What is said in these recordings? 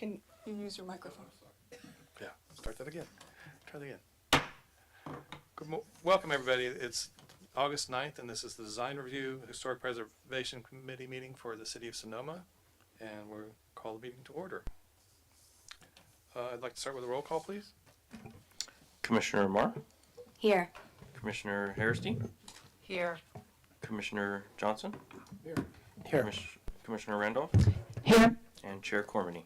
Can you use your microphone? Yeah, start that again. Try that again. Welcome, everybody. It's August 9th, and this is the Design Review Historic Preservation Committee meeting for the City of Sonoma, and we'll call the meeting to order. I'd like to start with a roll call, please. Commissioner Marr, Here. Commissioner Hairsty, Here. Commissioner Johnson, Here. Commissioner Randolph, Here. and Chair Cormany.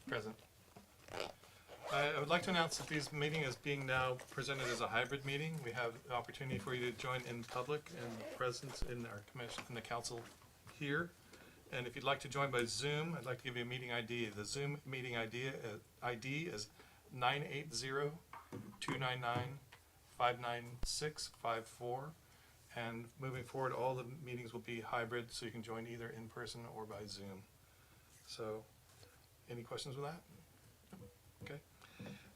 Present. I would like to announce that this meeting is being now presented as a hybrid meeting. We have the opportunity for you to join in public and presence in our commission, in the council here. And if you'd like to join by Zoom, I'd like to give you a meeting ID. The Zoom meeting ID is 980-299-59654. And moving forward, all the meetings will be hybrid, so you can join either in person or by Zoom. So, any questions with that? Okay.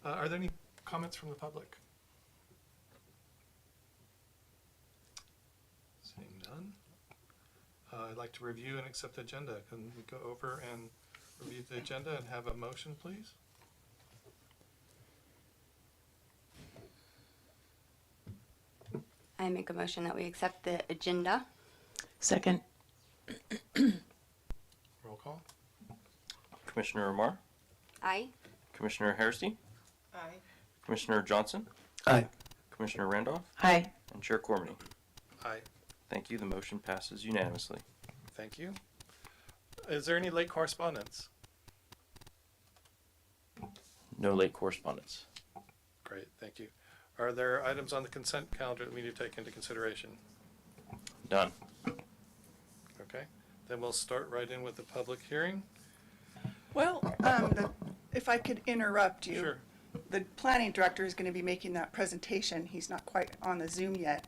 Are there any comments from the public? Seeing none. I'd like to review and accept the agenda. Can we go over and review the agenda and have a motion, please? I make a motion that we accept the agenda. Second. Roll call. Commissioner Marr, Aye. Commissioner Hairsty, Aye. Commissioner Johnson, Aye. Commissioner Randolph, Aye. and Chair Cormany. Aye. Thank you. The motion passes unanimously. Thank you. Is there any late correspondence? No late correspondence. Great, thank you. Are there items on the consent calendar that we need to take into consideration? Done. Okay, then we'll start right in with the public hearing. Well, if I could interrupt you. Sure. The planning director is going to be making that presentation. He's not quite on the Zoom yet.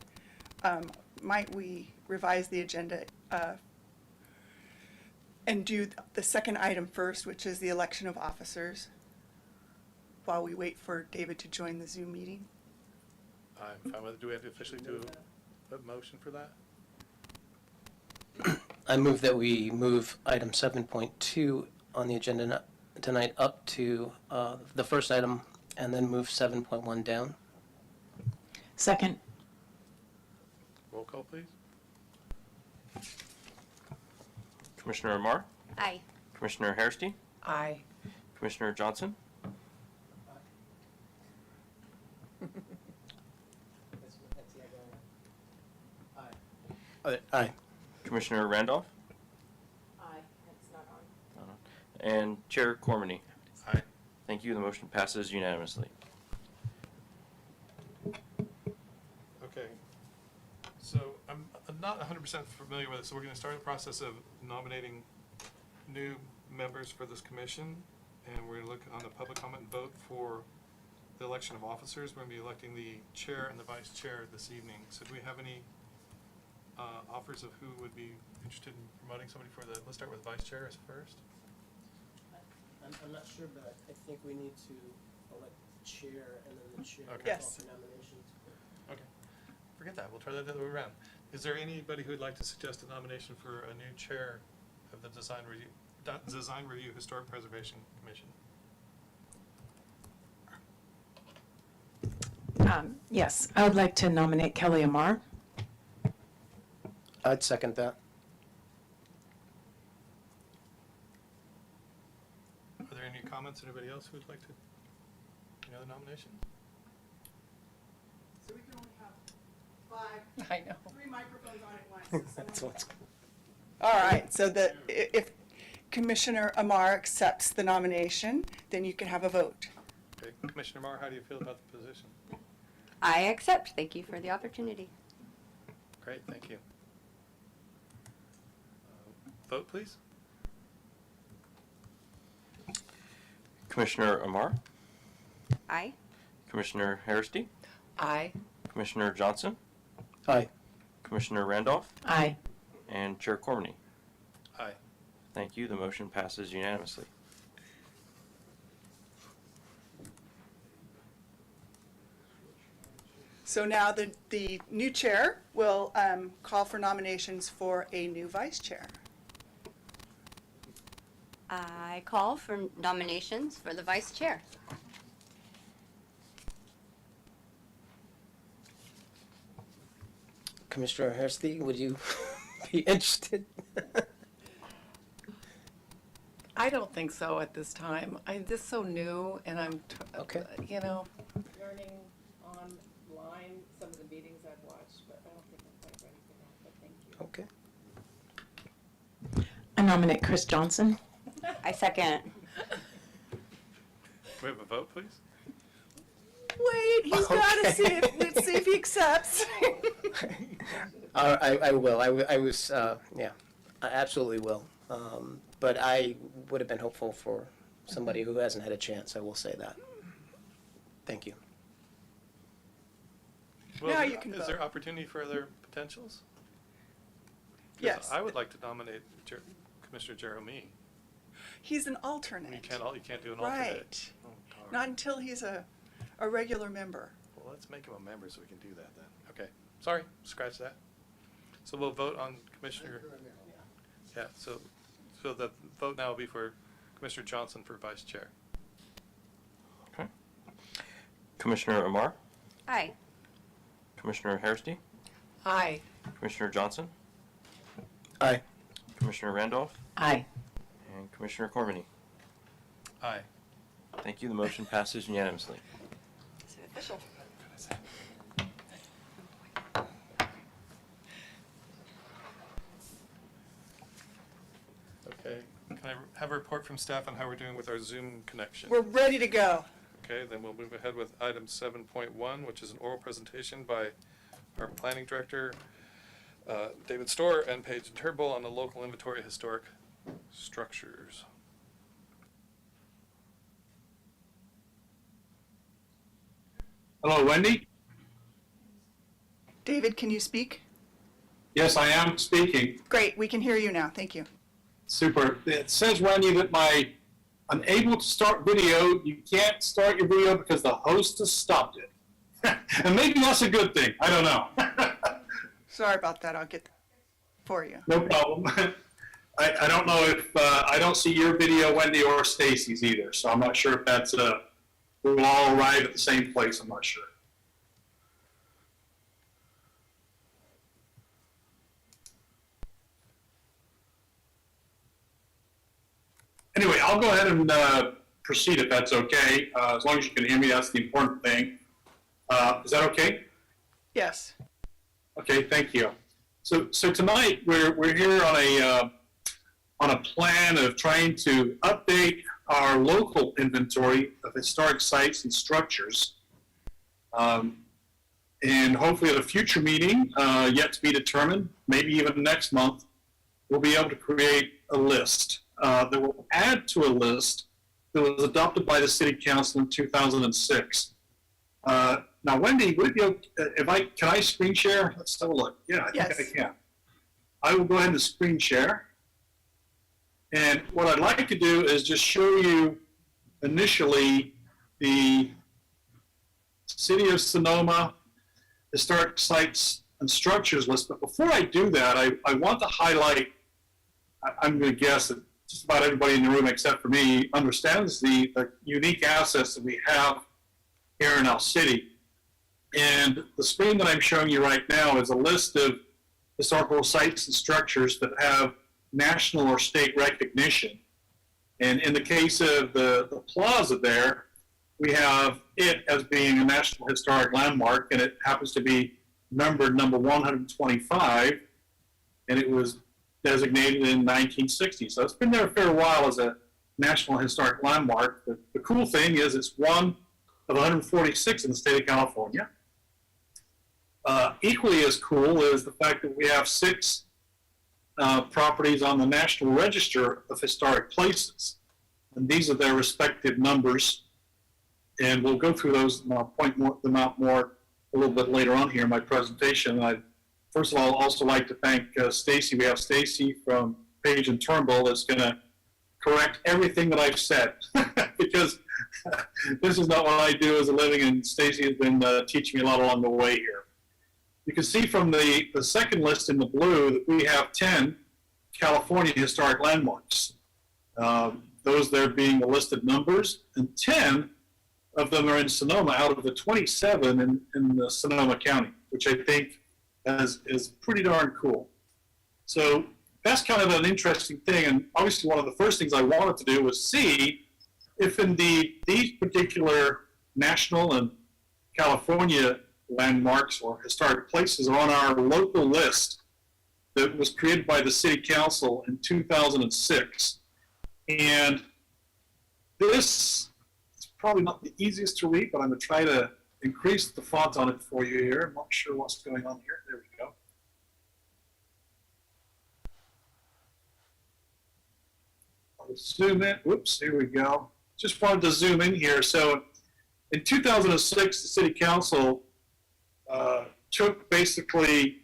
Might we revise the agenda and do the second item first, which is the election of officers, while we wait for David to join the Zoom meeting? I'm fine with it. Do we have to officially do a motion for that? I move that we move item 7.2 on the agenda tonight up to the first item and then move 7.1 down. Second. Roll call, please. Commissioner Marr, Aye. Commissioner Hairsty, Aye. Commissioner Johnson, Aye. Commissioner Randolph, Aye. It's not on. and Chair Cormany. Aye. Thank you. The motion passes unanimously. Okay. So I'm not 100% familiar with it, so we're going to start the process of nominating new members for this commission, and we're going to look on the public comment and vote for the election of officers. We're going to be electing the chair and the vice chair this evening. So do we have any offers of who would be interested in promoting somebody for the, let's start with vice chair as first. I'm not sure, but I think we need to elect the chair and then the chair Okay. Yes. for nominations. Okay. Forget that. We'll try that the other way around. Is there anybody who would like to suggest a nomination for a new chair of the Design Review Historic Preservation Commission? Yes, I would like to nominate Kelly Amar. I'd second that. Are there any comments? Anybody else who would like to? Any other nomination? So we can only have I know. 3 microphones on at once. That's what's. All right, so if Commissioner Amar accepts the nomination, then you can have a vote. Okay. Commissioner Marr, how do you feel about the position? I accept. Thank you for the opportunity. Great, thank you. Vote, please. Commissioner Amar, Aye. Commissioner Hairsty, Aye. Commissioner Johnson, Aye. Commissioner Randolph, Aye. and Chair Cormany. Aye. Thank you. The motion passes unanimously. So now the new chair will call for nominations for a new vice chair. I call for nominations for the vice chair. Commissioner Hairsty, would you be interested? I don't think so at this time. This is so new, and I'm, Okay. learning online some of the meetings I've watched, but I don't think I'm quite ready for that, but thank you. Okay. I nominate Chris Johnson. I second. We have a vote, please? Wait, he's gotta see Okay. let's see if he accepts. I will. I was, yeah, I absolutely will. But I would have been hopeful for somebody who hasn't had a chance, I will say that. Thank you. Well, Now you can Is there vote. opportunity for other potentials? 'Cause Yes. I would like to nominate Commissioner Jeremy. He's an alternate. You can't do an alternate. Right. Oh, darn. Not until he's a regular member. Well, let's make him a member so we can do that then. Okay, sorry, scratch that. So we'll vote on Commissioner. Yeah, so the vote now will be for Commissioner Johnson for vice chair. Okay. Commissioner Amar, Aye. Commissioner Hairsty, Aye. Commissioner Johnson, Aye. Commissioner Randolph, Aye. and Commissioner Cormany. Aye. Thank you. The motion passes unanimously. Is it official? Okay, can I have a report from staff on how we're doing with our Zoom connection? We're ready to go. Okay, then we'll move ahead with item 7.1, which is an oral presentation by our planning director, David Storr and Paige Turnbull on the local inventory of historic structures. Hello, Wendy? David, can you speak? Yes, I am speaking. Great, we can hear you now. Thank you. Super. It says, Wendy, that my unable to start video, you can't start your video because the host has stopped it. And maybe that's a good thing. I don't know. Sorry about that. I'll get that for you. No problem. I don't know if, I don't see your video, Wendy, or Stacy's either, so I'm not sure if that's we'll all arrive at the same place. I'm not sure. Anyway, I'll go ahead and proceed if that's okay. As long as you can hear me, that's the important thing. Is that okay? Yes. Okay, thank you. So tonight we're here on a plan of trying to update our local inventory of historic sites and structures. And hopefully at a future meeting, yet to be determined, maybe even next month, we'll be able to create a list that will add to a list that was adopted by the City Council in 2006. Now, Wendy, can I screen share? Let's have a look. Yeah, I think I can. I will go ahead and screen share. And what I'd like to do is just show you initially the City of Sonoma Historic Sites and Structures list. But before I do that, I want to highlight, I'm going to guess that just about everybody in the room except for me understands the unique assets that we have here in our city. And the screen that I'm showing you right now is a list of historical sites and structures that have national or state recognition. And in the case of the Plaza there, we have it as being a National Historic Landmark, and it happens to be numbered number 125, and it was designated in 1960. So it's been there a fair while as a National Historic Landmark. The cool thing is it's one of 146 in the state of California. Equally as cool is the fact that we have 6 properties on the National Register of Historic Places. And these are their respective numbers. And we'll go through those, and I'll point them out more a little bit later on here in my presentation. I'd first of all also like to thank Stacy. We have Stacy from Page and Turnbull that's going to correct everything that I've said because this is not what I do as a living, and Stacy has been teaching me a lot along the way here. You can see from the second list in the blue that we have 10 California historic landmarks. Those there being the listed numbers, and 10 of them are in Sonoma out of the 27 in the Sonoma County, which I think is pretty darn cool. So that's kind of an interesting thing, and obviously one of the first things I wanted to do was see if indeed these particular national and California landmarks or historic places are on our local list that was created by the City Council in 2006. And this is probably not the easiest to read, but I'm going to try to increase the font on it for you here. I'm not sure what's going on here. There we go. I'll zoom in. Whoops, here we go. Just wanted to zoom in here. So in 2006, the City Council took basically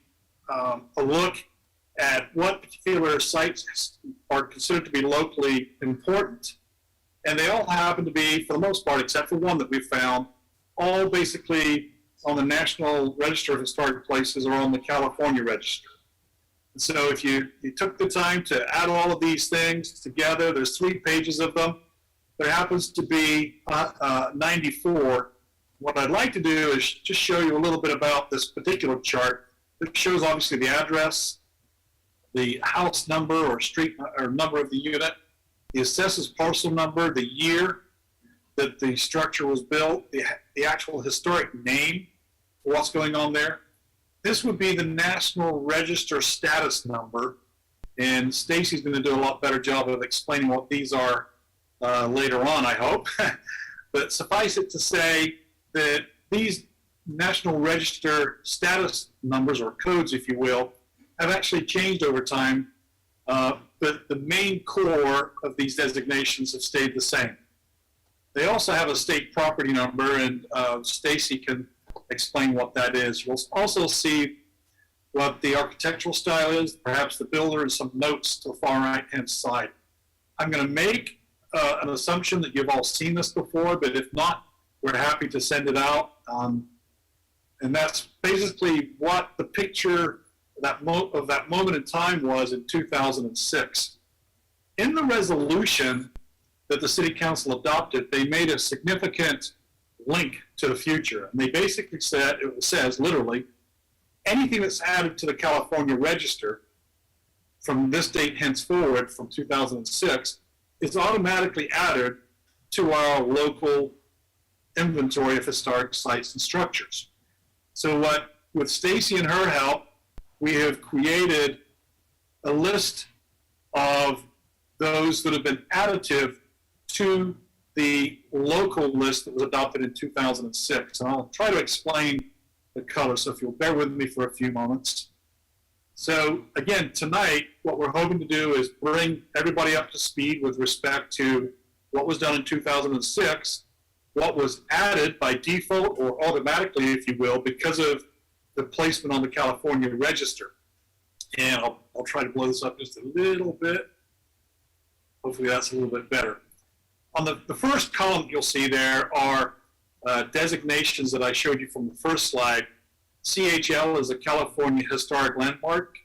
a look at what particular sites are considered to be locally important. And they all happen to be, for the most part, except for one that we found, all basically on the National Register of Historic Places or on the California Register. And so if you took the time to add all of these things together, there's 3 pages of them. There happens to be 94. What I'd like to do is just show you a little bit about this particular chart. It shows obviously the address, the house number or street or number of the unit, the assessors parcel number, the year that the structure was built, the actual historic name for what's going on there. This would be the National Register status number, and Stacy's going to do a lot better job of explaining what these are later on, I hope. But suffice it to say that these National Register status numbers, or codes, if you will, have actually changed over time, but the main core of these designations have stayed the same. They also have a state property number, and Stacy can explain what that is. You'll also see what the architectural style is, perhaps the builder, and some notes to the far right-hand side. I'm going to make an assumption that you've all seen this before, but if not, we're happy to send it out. And that's basically what the picture of that moment in time was in 2006. In the resolution that the City Council adopted, they made a significant link to the future. And they basically said, it says literally, anything that's added to the California Register from this date henceforward, from 2006, is automatically added to our local inventory of historic sites and structures. So with Stacy and her help, we have created a list of those that have been additive to the local list that was adopted in 2006. And I'll try to explain the color, so if you'll bear with me for a few moments. So again, tonight, what we're hoping to do is bring everybody up to speed with respect to what was done in 2006, what was added by default or automatically, if you will, because of the placement on the California Register. And I'll try to blow this up just a little bit. Hopefully that's a little bit better. On the first column you'll see there are designations that I showed you from the first slide. CHL is a California Historic Landmark,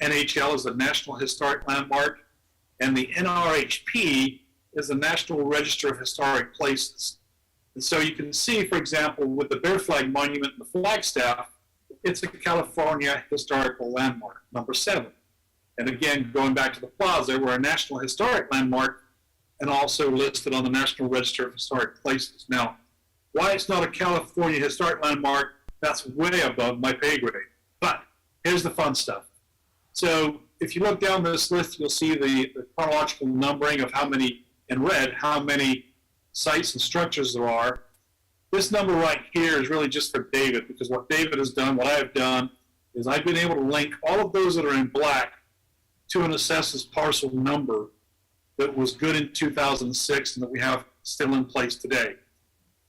NHL is a National Historic Landmark, and the NRHP is the National Register of Historic Places. And so you can see, for example, with the Bear Flag Monument and the Flagstaff, it's a California Historical Landmark, number 7. And again, going back to the Plaza, we're a National Historic Landmark and also listed on the National Register of Historic Places. Now, why it's not a California Historic Landmark, that's way above my pay grade. But here's the fun stuff. So if you look down this list, you'll see the chronological numbering of how many, in red, how many sites and structures there are. This number right here is really just for David, because what David has done, what I have done, is I've been able to link all of those that are in black to an assessors parcel number that was good in 2006 and that we have still in place today.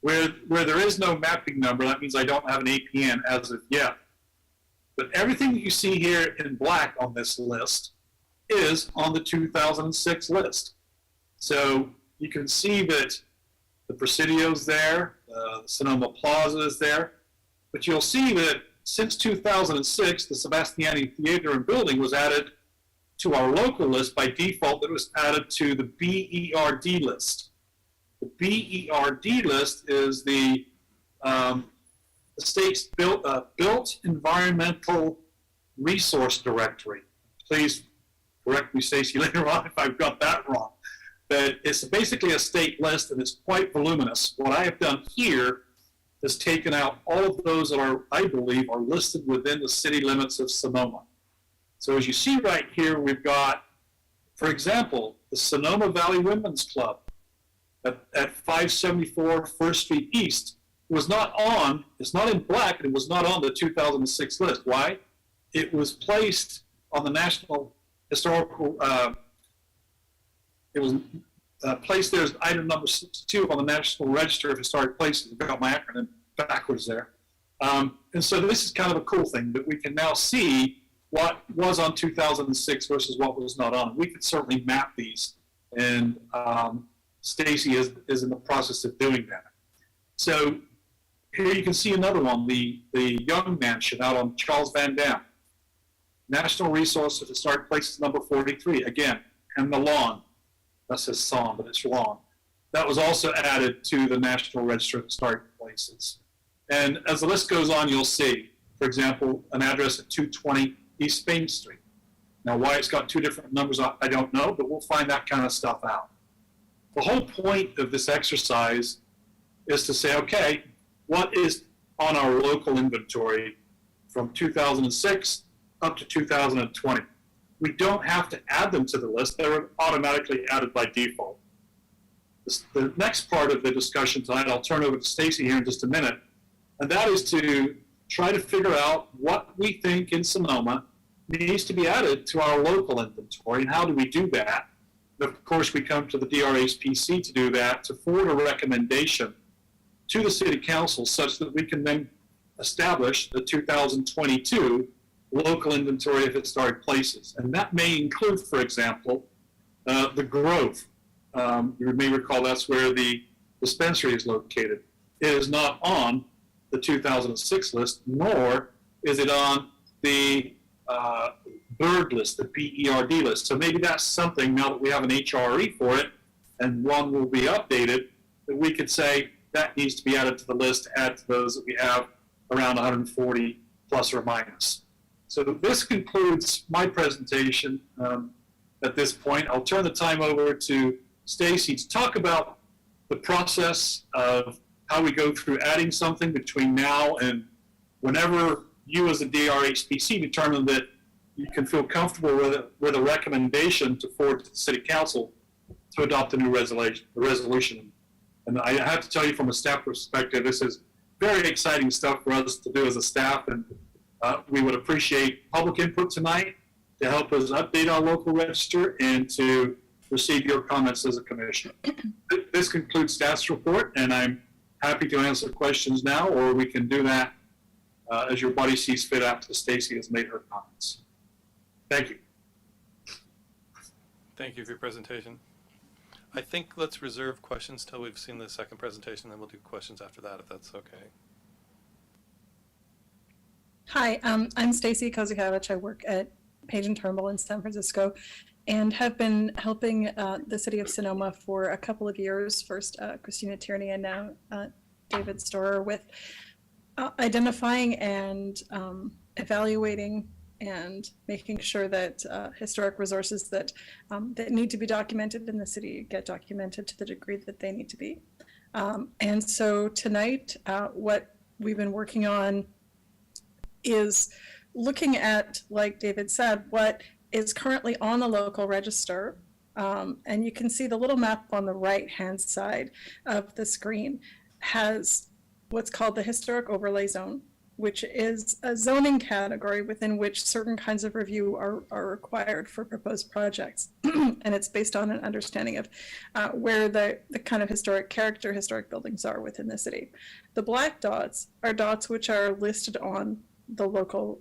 Where there is no mapping number, that means I don't have an APN as of yet. But everything that you see here in black on this list is on the 2006 list. So you can see that the Presidio's there, the Sonoma Plaza is there, but you'll see that since 2006, the Sebastiani Theater and Building was added to our local list, by default, it was added to the BERD list. The BERD list is the state's built environmental resource directory. Please correct me, Stacy, later on if I've got that wrong. But it's basically a state list, and it's quite voluminous. What I have done here is taken out all of those that are, I believe, are listed within the city limits of Sonoma. So as you see right here, we've got, for example, the Sonoma Valley Women's Club at 574 First Street East was not on, it's not in black, and it was not on the 2006 list. Why? It was placed on the National Historical, it was placed there as item number 62 on the National Register of Historic Places. I've got my acronym backwards there. And so this is kind of a cool thing, that we can now see what was on 2006 versus what was not on. We could certainly map these, and Stacy is in the process of doing that. So here you can see another one, the Young Mansion out on Charles Van Dam. National Resource of Historic Places number 43, again, and the lawn. That says Psalm, but it's lawn. That was also added to the National Register of Historic Places. And as the list goes on, you'll see, for example, an address at 220 East Spain Street. Now, why it's got two different numbers, I don't know, but we'll find that kind of stuff out. The whole point of this exercise is to say, okay, what is on our local inventory from 2006 up to 2020? We don't have to add them to the list. They're automatically added by default. The next part of the discussion tonight, I'll turn over to Stacy here in just a minute, and that is to try to figure out what we think in Sonoma needs to be added to our local inventory, and how do we do that? And of course, we come to the DRHPC to do that, to forward a recommendation to the City Council such that we can then establish the 2022 local inventory of historic places. And that may include, for example, the Grove. You may recall that's where the dispensary is located. It is not on the 2006 list, nor is it on the BERD list, the BERD list. So maybe that's something, now that we have an HRE for it, and one will be updated, that we could say that needs to be added to the list, add to those that we have around 140 plus or minus. So this concludes my presentation at this point. I'll turn the time over to Stacy to talk about the process of how we go through adding something between now and whenever you as a DRHPC determine that you can feel comfortable with a recommendation to forward to the City Council to adopt a new resolution. And I have to tell you, from a staff perspective, this is very exciting stuff for us to do as a staff, and we would appreciate public input tonight to help us update our local register and to receive your comments as a commission. This concludes staff's report, and I'm happy to answer questions now, or we can do that as your body sees fit after Stacy has made her comments. Thank you. Thank you for your presentation. I think let's reserve questions till we've seen the second presentation, then we'll do questions after that, if that's okay. Hi, I'm Stacy Kozakavich. I work at Page and Turnbull in San Francisco, and have been helping the city of Sonoma for a couple of years. First, Christina Tierney, and now David Storer, with identifying and evaluating and making sure that historic resources that need to be documented in the city get documented to the degree that they need to be. And so tonight, what we've been working on is looking at, like David said, what is currently on the local register. And you can see the little map on the right-hand side of the screen has what's called the Historic Overlay Zone, which is a zoning category within which certain kinds of review are required for proposed projects. And it's based on an understanding of where the kind of historic character historic buildings are within the city. The black dots are dots which are listed on the local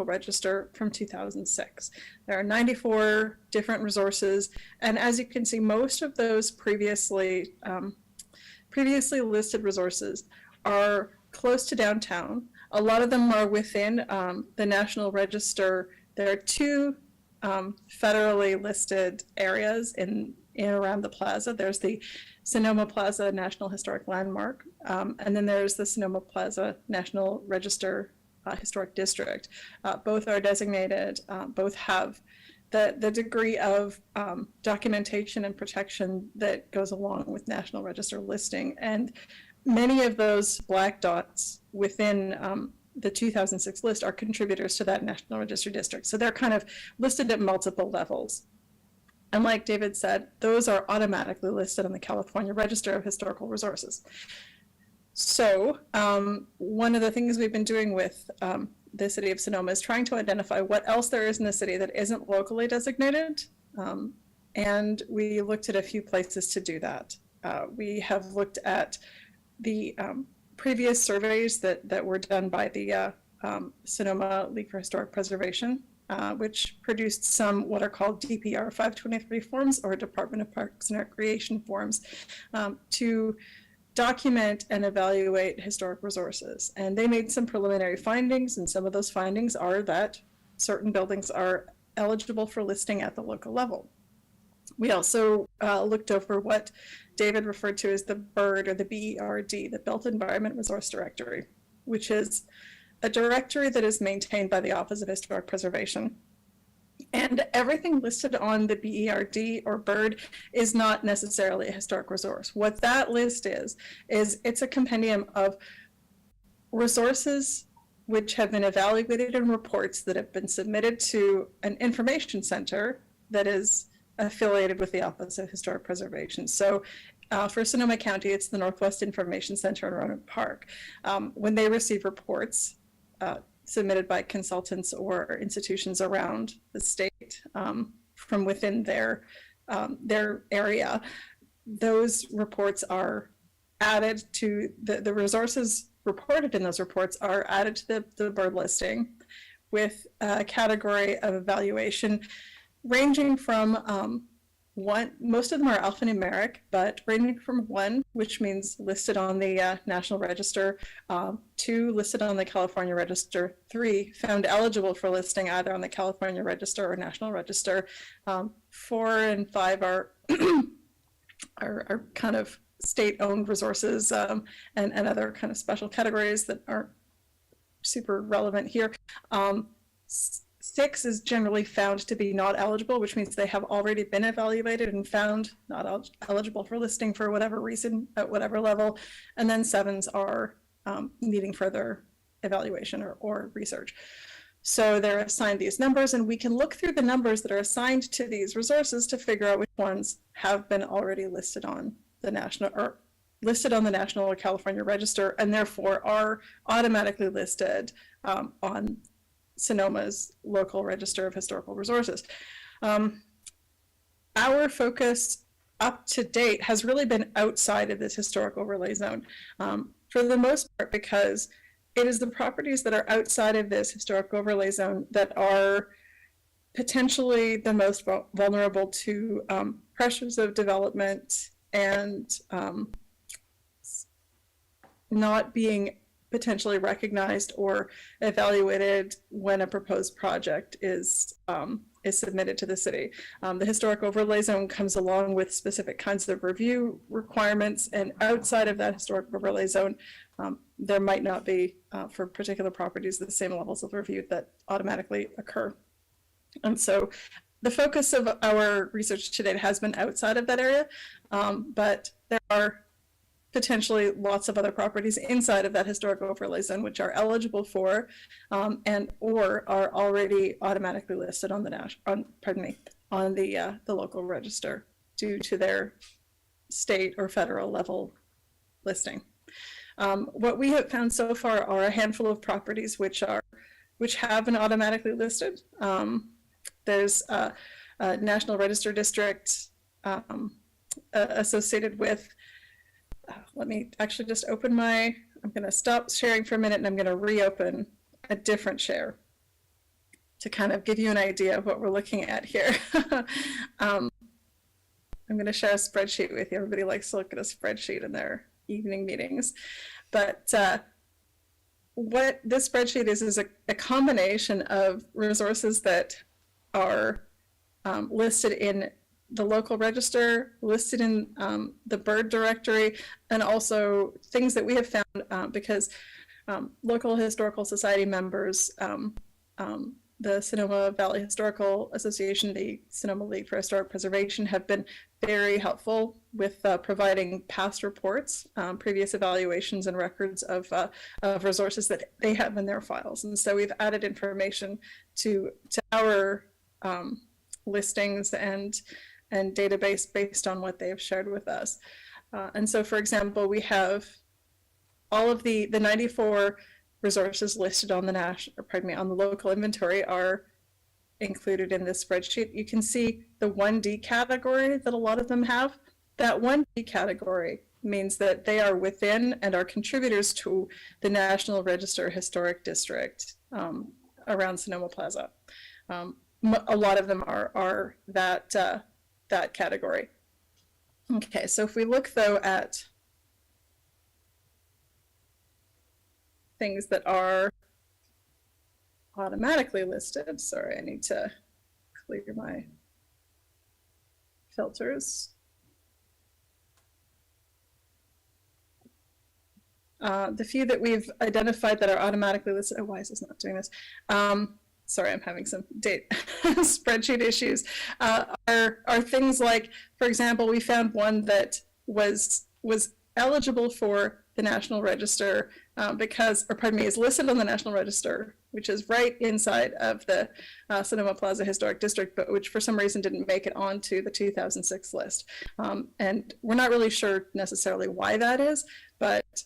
register from 2006. There are 94 different resources, and as you can see, most of those previously listed resources are close to downtown. A lot of them are within the National Register. There are two federally listed areas in and around the plaza. There's the Sonoma Plaza National Historic Landmark, and then there's the Sonoma Plaza National Register Historic District. Both are designated, both have the degree of documentation and protection that goes along with National Register listing. And many of those black dots within the 2006 list are contributors to that National Register District. So they're kind of listed at multiple levels. And like David said, those are automatically listed on the California Register of Historical Resources. So one of the things we've been doing with the city of Sonoma is trying to identify what else there is in the city that isn't locally designated. And we looked at a few places to do that. We have looked at the previous surveys that were done by the Sonoma League for Historic Preservation, which produced some what are called DPR 523 forms, or Department of Parks and Recreation forms, to document and evaluate historic resources. And they made some preliminary findings, and some of those findings are that certain buildings are eligible for listing at the local level. We also looked over what David referred to as the BERD, or the BERD, the Built Environment Resource Directory, which is a directory that is maintained by the Office of Historic Preservation. And everything listed on the BERD or BERD is not necessarily a historic resource. What that list is it's a compendium of resources which have been evaluated in reports that have been submitted to an information center that is affiliated with the Office of Historic Preservation. So for Sonoma County, it's the Northwest Information Center in Roanoke Park. When they receive reports submitted by consultants or institutions around the state from within their area, those reports are added to the resources reported in those reports are added to the BERD listing with a category of evaluation ranging from most of them are alphanumeric, but ranging from 1, which means listed on the National Register, 2, listed on the California Register, 3, found eligible for listing either on the California Register or National Register, 4 and 5 are are kind of state-owned resources, and other kind of special categories that aren't super relevant here. 6 is generally found to be not eligible, which means they have already been evaluated and found not eligible for listing for whatever reason at whatever level. And then 7s are needing further evaluation or research. So they're assigned these numbers, and we can look through the numbers that are assigned to these resources to figure out which ones have been already listed on the national or California Register, and therefore are automatically listed on Sonoma's local Register of Historical Resources. Our focus up to date has really been outside of this historic overlay zone, for the most part because it is the properties that are outside of this historic overlay zone that are potentially the most vulnerable to pressures of development and not being potentially recognized or evaluated when a proposed project is submitted to the city. The historic overlay zone comes along with specific kinds of review requirements, and outside of that historic overlay zone, there might not be, for particular properties, the same levels of review that automatically occur. And so the focus of our research to date has been outside of that area, but there are potentially lots of other properties inside of that historic overlay zone which are eligible for and or are already automatically listed on the on the local register due to their state or federal level listing. What we have found so far are a handful of properties which have been automatically listed. There's a National Register District associated with let me actually just open I'm going to stop sharing for a minute and I'm going to reopen a different share to kind of give you an idea of what we're looking at here. I'm going to share a spreadsheet with you. Everybody likes to look at a spreadsheet in their evening meetings. But what this spreadsheet is a combination of resources that are listed in the local register, listed in the bird directory, and also things that we have found because local historical society members, the Sonoma Valley Historical Association, the Sonoma League for Historic Preservation, have been very helpful with providing past reports, previous evaluations, and records of resources that they have in their files. And so we've added information to our listings and database based on what they have shared with us. And so, for example, we have all of the 94 resources listed on on the local inventory are included in this spreadsheet. You can see the 1D category that a lot of them have. That 1D category means that they are within and are contributors to the National Register Historic District around Sonoma Plaza. A lot of them are that category. Okay, so if we look though at things that are automatically listed. Sorry, I need to clear my filters. The few that we've identified that are automatically listed, oh, why is this not doing this? Sorry, I'm having some spreadsheet issues, are things like, for example, we found one that was eligible for the National Register is listed on the National Register, which is right inside of the Sonoma Plaza Historic District, but which for some reason didn't make it onto the 2006 list. And we're not really sure necessarily why that is, but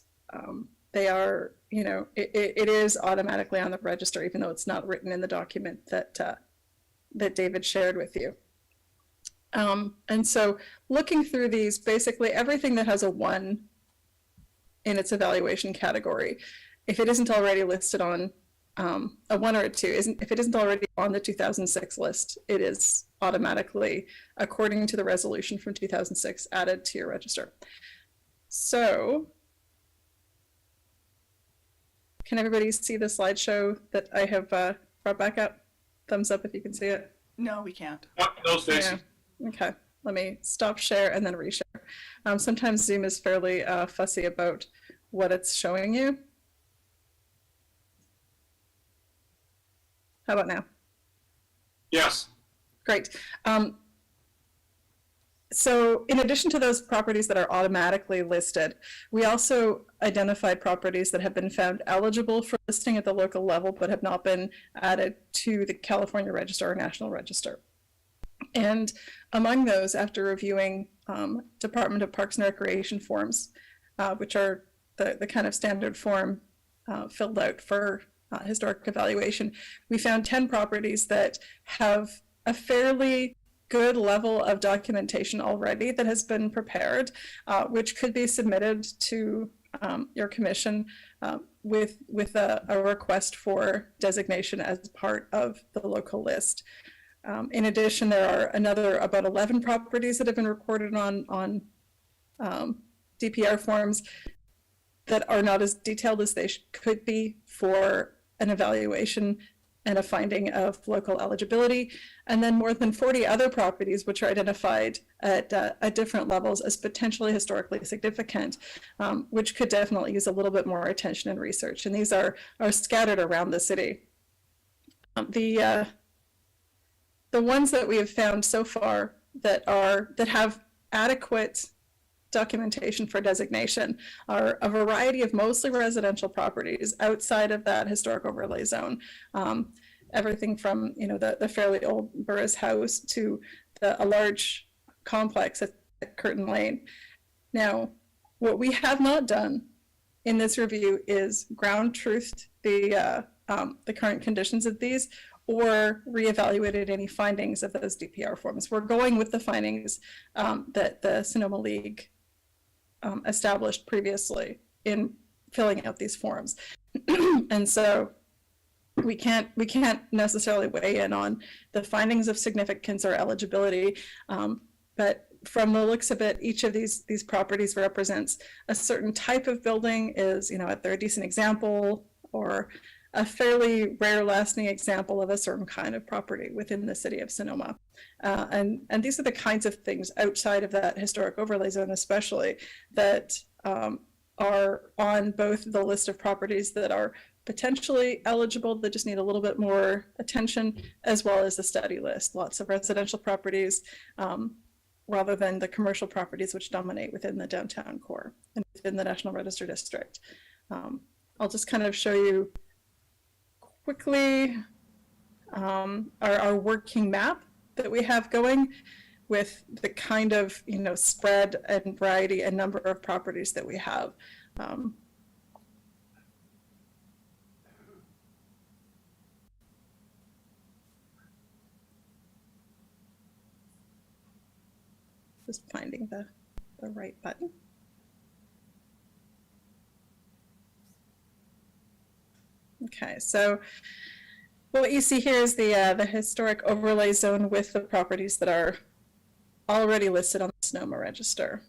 they are, it is automatically on the register, even though it's not written in the document that David shared with you. And so looking through these, basically everything that has a 1 in its evaluation category, if it isn't already listed on a 1 or a 2, if it isn't already on the 2006 list, it is automatically, according to the resolution from 2006, added to your register. So, can everybody see the slideshow that I have brought back up? Thumbs up if you can see it. No, we can't. No, Stacy. Yeah. Okay, let me stop share and then reshare. Sometimes Zoom is fairly fussy about what it's showing you. How about now? Yes. Great. So in addition to those properties that are automatically listed, we also identified properties that have been found eligible for listing at the local level but have not been added to the California Register or National Register. And among those, after reviewing Department of Parks and Recreation forms, which are the kind of standard form filled out for historic evaluation, we found 10 properties that have a fairly good level of documentation already that has been prepared, which could be submitted to your commission with a request for designation as part of the local list. In addition, there are about 11 properties that have been recorded on DPR forms that are not as detailed as they could be for an evaluation and a finding of local eligibility, and then more than 40 other properties which are identified at different levels as potentially historically significant, which could definitely use a little bit more attention and research. And these are scattered around the city. The ones that we have found so far that have adequate documentation for designation are a variety of mostly residential properties outside of that historic overlay zone. Everything from the fairly old Burris House to a large complex at Curtin Lane. Now, what we have not done in this review is ground truthed the current conditions of these or reevaluated any findings of those DPR forms. We're going with the findings that the Sonoma League established previously in filling out these forms. And so we can't necessarily weigh in on the findings of significance or eligibility, but from the looks of it, each of these properties represents a certain type of building, is they're a decent example, or a fairly rare lasting example of a certain kind of property within the city of Sonoma. And these are the kinds of things outside of that historic overlay zone especially that are on both the list of properties that are potentially eligible that just need a little bit more attention, as well as the study list. Lots of residential properties rather than the commercial properties which dominate within the downtown core and within the National Register District. I'll just kind of show you quickly our working map that we have going with the kind of, you know, spread and variety and number of properties that we have. Just finding the right button. Okay, so what you see here is the historic overlay zone with the properties that are already listed on the Sonoma Register.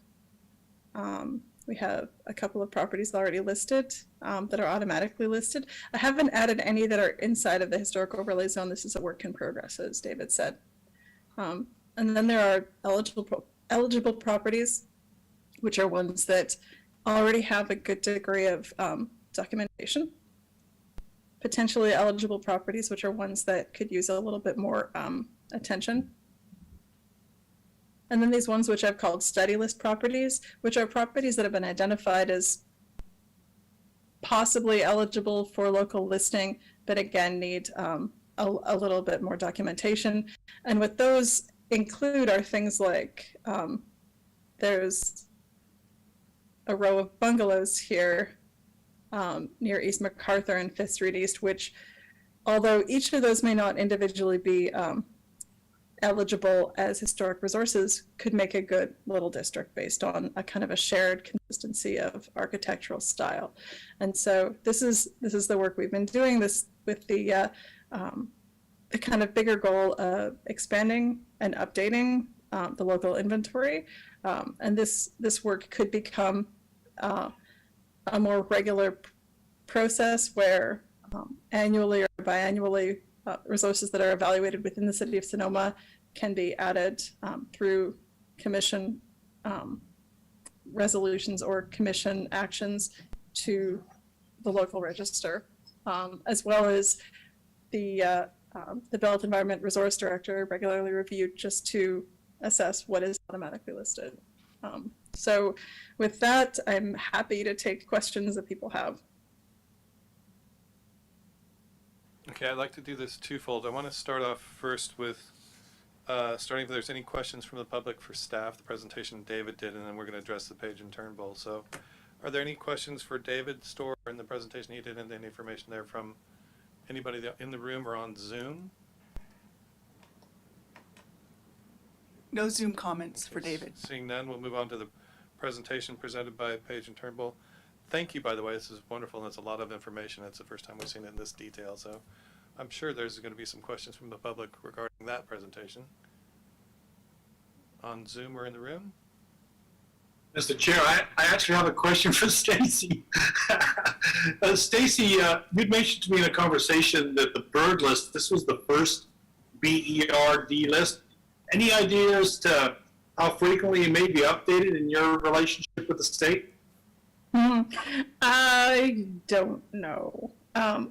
We have a couple of properties already listed that are automatically listed. I haven't added any that are inside of the historic overlay zone. This is a work in progress, as David said. And then there are eligible properties, which are ones that already have a good degree of documentation. Potentially eligible properties, which are ones that could use a little bit more attention. And then these ones which I've called study list properties, which are properties that have been identified as possibly eligible for local listing, but again need a little bit more documentation. And what those include are things like there's a row of bungalows here near East MacArthur and 5th Street East, which, although each of those may not individually be eligible as historic resources, could make a good little district based on a kind of a shared consistency of architectural style. And so this is the work we've been doing this with the kind of bigger goal of expanding and updating the local inventory. And this work could become a more regular process where annually or biannually resources that are evaluated within the city of Sonoma can be added through commission resolutions or commission actions to the local register, as well as the Built Environment Resource Director regularly reviewed just to assess what is automatically listed. So with that, I'm happy to take questions that people have. Okay, I'd like to do this twofold. I want to start off first with starting if there's any questions from the public for staff, the presentation David did, and then we're going to address the page and turn bowl. So are there any questions for David Storr in the presentation he did, and any information there from anybody in the room or on Zoom? No Zoom comments for David. Seeing none, we'll move on to the presentation presented by Page and Turnbull. Thank you, by the way. This is wonderful, and it's a lot of information. It's the first time we've seen it in this detail, so I'm sure there's going to be some questions from the public regarding that presentation. On Zoom or in the room? Mr. Chair, I actually have a question for Stacy. Stacy, you'd mentioned to me in a conversation that the bird list, this was the first BERD list. Any ideas to how frequently it may be updated in your relationship with the state? I don't know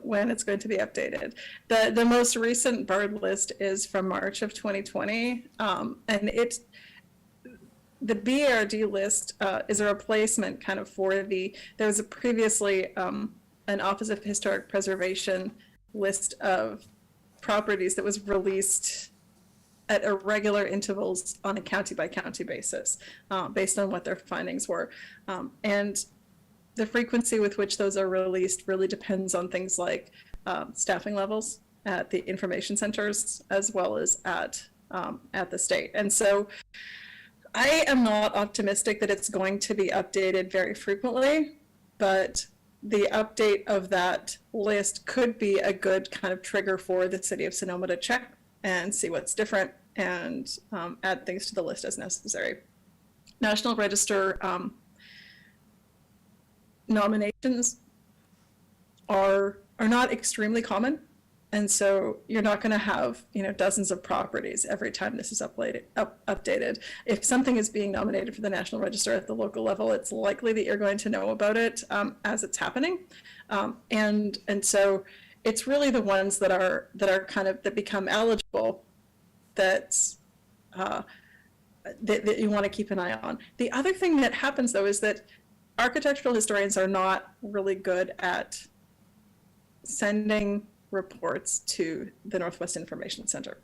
when it's going to be updated. The most recent bird list is from March of 2020, and the BRD list is a replacement kind of for there was previously an Office of Historic Preservation list of properties that was released at irregular intervals on a county by county basis, based on what their findings were. And the frequency with which those are released really depends on things like staffing levels at the information centers, as well as at the state. And so I am not optimistic that it's going to be updated very frequently, but the update of that list could be a good kind of trigger for the city of Sonoma to check and see what's different and add things to the list as necessary. National Register nominations are are not extremely common. And so you're not going to have, dozens of properties every time this is updated. If something is being nominated for the National Register at the local level, it's likely that you're going to know about it as it's happening. And so it's really the ones that are that become eligible that you want to keep an eye on. The other thing that happens, though, is that architectural historians are not really good at sending reports to the Northwest Information Center.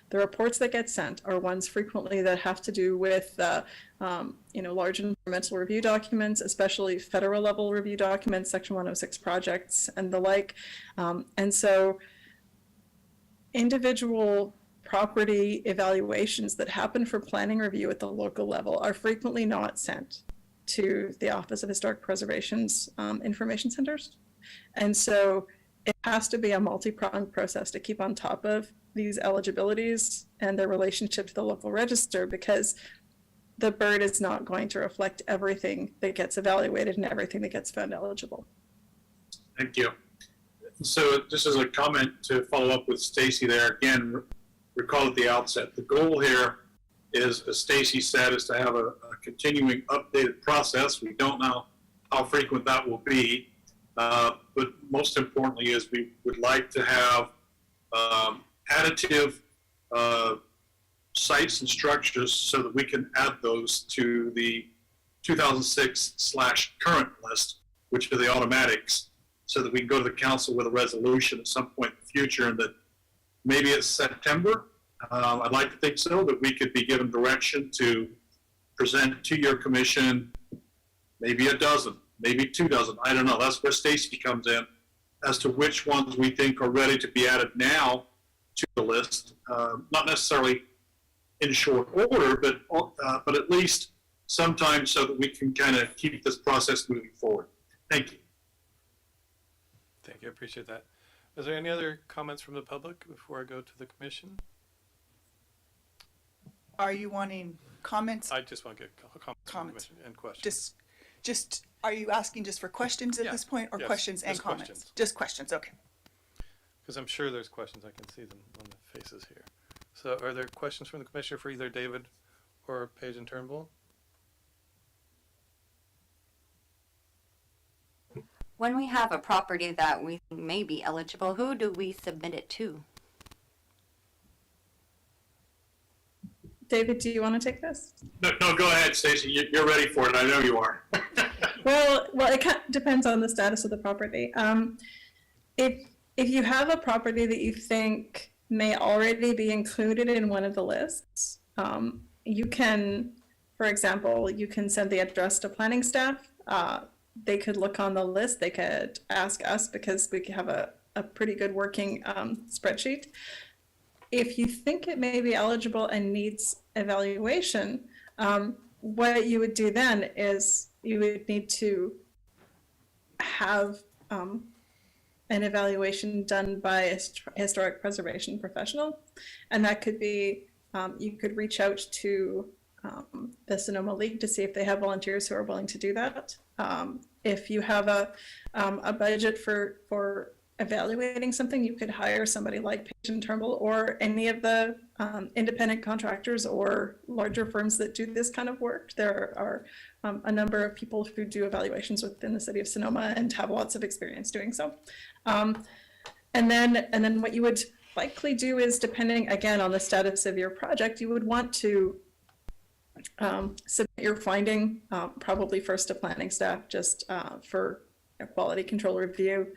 The reports that get sent are ones frequently that have to do with, large environmental review documents, especially federal level review documents, Section 106 projects and the like. And so individual property evaluations that happen for planning review at the local level are frequently not sent to the Office of Historic Preservation's information centers. And so it has to be a multi-pronged process to keep on top of these eligibilities and their relationship to the local register, because the bird is not going to reflect everything that gets evaluated and everything that gets found eligible. Thank you. So just as a comment to follow up with Stacy there, again, recall at the outset, the goal here is, as Stacy said, is to have a continuing updated process. We don't know how frequent that will be. But most importantly is we would like to have additive sites and structures so that we can add those to the 2006/current list, which are the automatics, so that we can go to the council with a resolution at some point in the future, and that maybe it's September. I'd like to think so, that we could be given direction to present to your commission maybe a dozen, maybe 2 dozen, I don't know. That's where Stacy comes in, as to which ones we think are ready to be added now to the list. Not necessarily in short order, but at least sometime so that we can kind of keep this process moving forward. Thank you. Thank you, I appreciate that. Is there any other comments from the public before I go to the commission? Are you wanting comments? I just want to get comments from the commission and questions. Just, are you asking just for questions at Yeah. this point, or Yes, questions and just comments? questions. Just questions, okay. Because I'm sure there's questions, I can see them on the faces here. So are there questions from the commissioner for either David or Page and Turnbull? When we have a property that we think may be eligible, who do we submit it to? David, do you want to take this? No, go ahead, Stacy. You're ready for it. I know you are. Well, it depends on the status of the property. If you have a property that you think may already be included in one of the lists, you can, for example, you can send the address to planning staff. They could look on the list. They could ask us, because we have a pretty good working spreadsheet. If you think it may be eligible and needs evaluation, what you would do then is you would need to have an evaluation done by a historic preservation professional. And that could be, you could reach out to the Sonoma League to see if they have volunteers who are willing to do that. If you have a budget for evaluating something, you could hire somebody like Page and Turnbull or any of the independent contractors or larger firms that do this kind of work. There are a number of people who do evaluations within the city of Sonoma and have lots of experience doing so. And then what you would likely do is, depending again on the status of your project, you would want to submit your finding probably first to planning staff, just for a quality control review,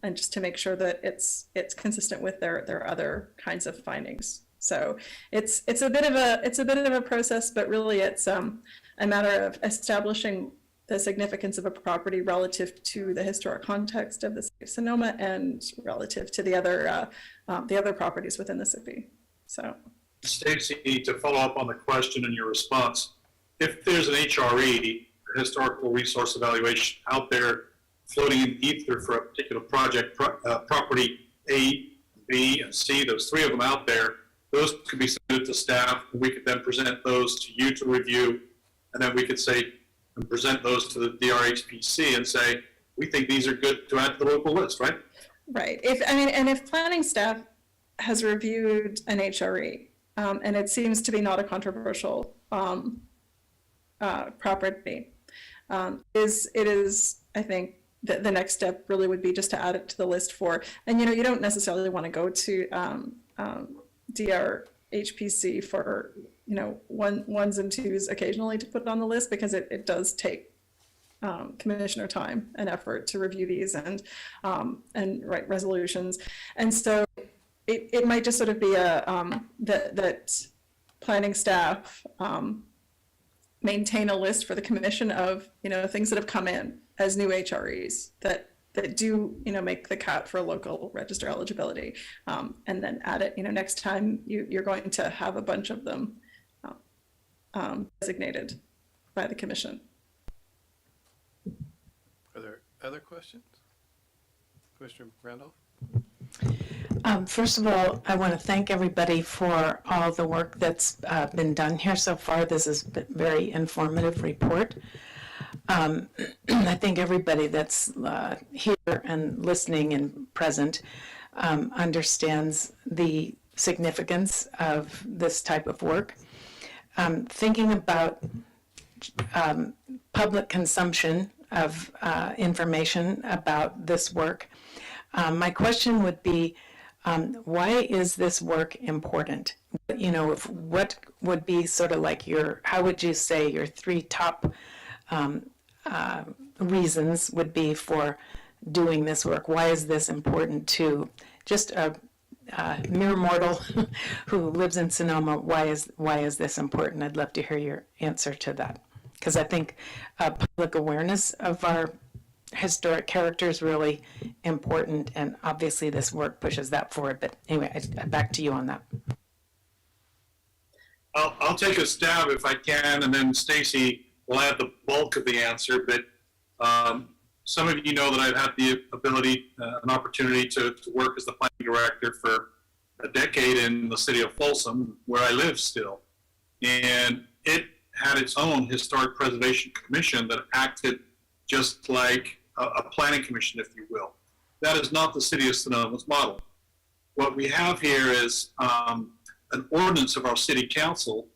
and just to make sure that it's consistent with their other kinds of findings. So it's a bit of a process, but really it's a matter of establishing the significance of a property relative to the historic context of the city of Sonoma and relative to the other properties within the city. So, Stacy, to follow up on the question and your response, if there's an HRE, historical resource evaluation, out there floating in ether for a particular project, property A, B, and C, there's 3 of them out there, those could be submitted to staff, and we could then present those to you to review, and then we could say, and present those to the DRHPC and say, we think these are good to add to the local list, right? Right. If planning staff has reviewed an HRE, and it seems to be not a controversial property, it is, I think, the next step really would be just to add it to the list for, and you don't necessarily want to go to DRHPC for, ones and twos occasionally to put it on the list, because it does take commissioner time and effort to review these and write resolutions. And so it might just sort of be that planning staff maintain a list for the commission of, things that have come in as new HREs that do, make the cut for local register eligibility, and then add it, next time you're going to have a bunch of them designated by the commission. Are there other questions? Commissioner Randolph? First of all, I want to thank everybody for all the work that's been done here so far. This is a very informative report. I think everybody that's here and listening and present understands the significance of this type of work. Thinking about public consumption of information about this work, my question would be, why is this work important? What would be sort of like how would you say your three top reasons would be for doing this work? Why is this important to just a mere mortal who lives in Sonoma? Why is this important? I'd love to hear your answer to that, because I think public awareness of our historic character is really important, and obviously this work pushes that forward. But anyway, back to you on that. I'll take a stab if I can, and then Stacy will add the bulk of the answer. But some of you know that I've had the ability, an opportunity to work as the planning director for a decade in the city of Folsom, where I live still. And it had its own historic preservation commission that acted just like a planning commission, if you will. That is not the city of Sonoma's model. What we have here is an ordinance of our city council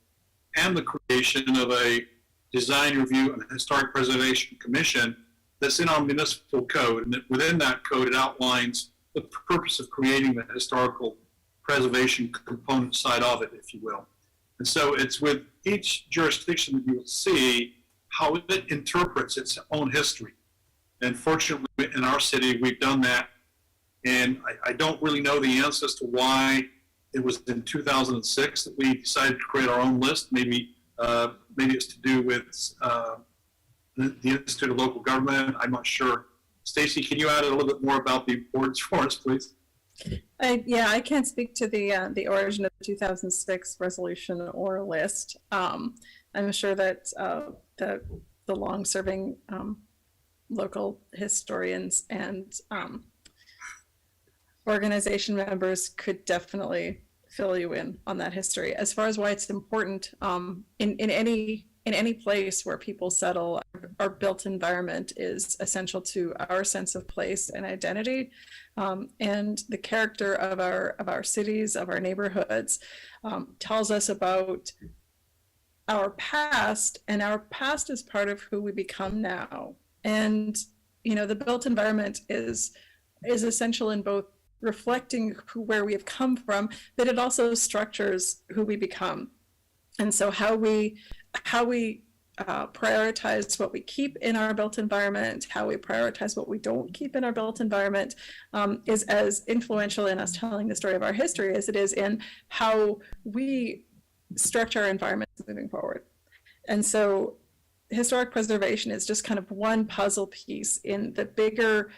and the creation of a design review and historic preservation commission that's in our municipal code. And within that code, it outlines the purpose of creating the historical preservation component side of it, if you will. And so it's with each jurisdiction that you will see how it interprets its own history. And fortunately, in our city, we've done that. And I don't really know the answer as to why it was in 2006 that we decided to create our own list. Maybe it's to do with the Institute of Local Government. I'm not sure. Stacy, can you add a little bit more about the importance for us, please? I can't speak to the origin of the 2006 resolution or list. I'm sure that the long-serving local historians and organization members could definitely fill you in on that history. As far as why it's important, in any place where people settle, our built environment is essential to our sense of place and identity, and the character of our cities, of our neighborhoods, tells us about our past, and our past is part of who we become now. And the built environment is essential in both reflecting where we have come from, but it also structures who we become. And so how we prioritize what we keep in our built environment, how we prioritize what we don't keep in our built environment, is as influential in us telling the story of our history as it is in how we structure our environment moving forward. And so historic preservation is just kind of one puzzle piece in the bigger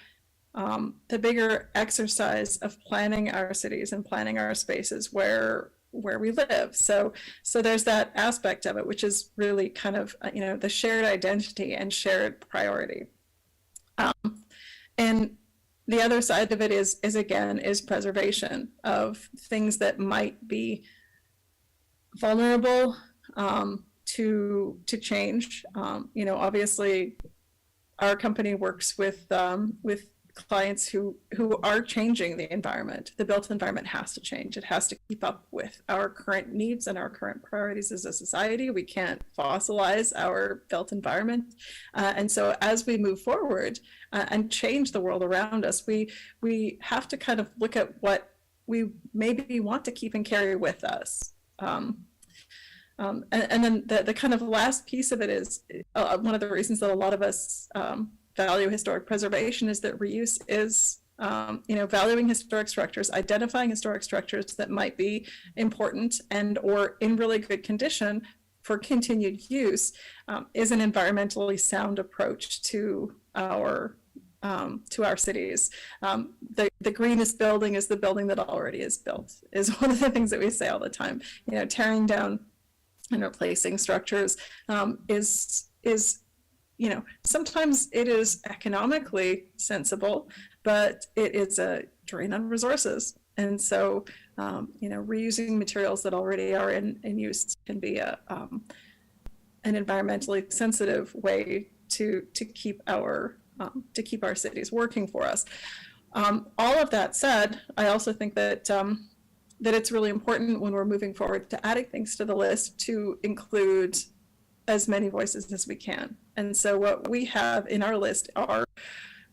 exercise of planning our cities and planning our spaces where we live. So there's that aspect of it, which is really kind of, the shared identity and shared priority. And the other side of it is preservation of things that might be vulnerable to change. Obviously our company works with clients who are changing the environment. The built environment has to change. It has to keep up with our current needs and our current priorities as a society. We can't fossilize our built environment. And so as we move forward and change the world around us, we have to kind of look at what we maybe want to keep and carry with us. And then the kind of last piece of it is one of the reasons that a lot of us value historic preservation is that reuse is, valuing historic structures, identifying historic structures that might be important and or in really good condition for continued use is an environmentally sound approach to our cities. The greenest building is the building that already is built, is one of the things that we say all the time. Tearing down and replacing structures is sometimes it is economically sensible, but it is a drain on resources. And so, reusing materials that already are in use can be an environmentally sensitive way to keep our cities working for us. All of that said, I also think that it's really important when we're moving forward to adding things to the list to include as many voices as we can. And so what we have in our list are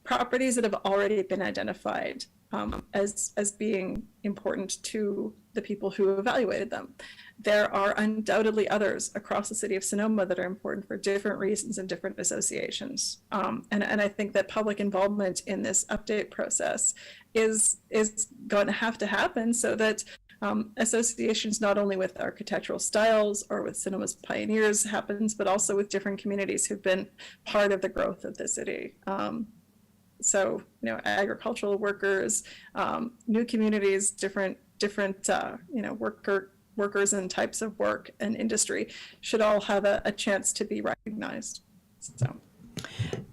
properties that have already been identified as being important to the people who evaluated them. There are undoubtedly others across the city of Sonoma that are important for different reasons and different associations. And I think that public involvement in this update process is going to have to happen so that associations not only with architectural styles or with Sonoma's pioneers happens, but also with different communities who've been part of the growth of the city. So, agricultural workers, new communities, different workers and types of work and industry should all have a chance to be recognized. So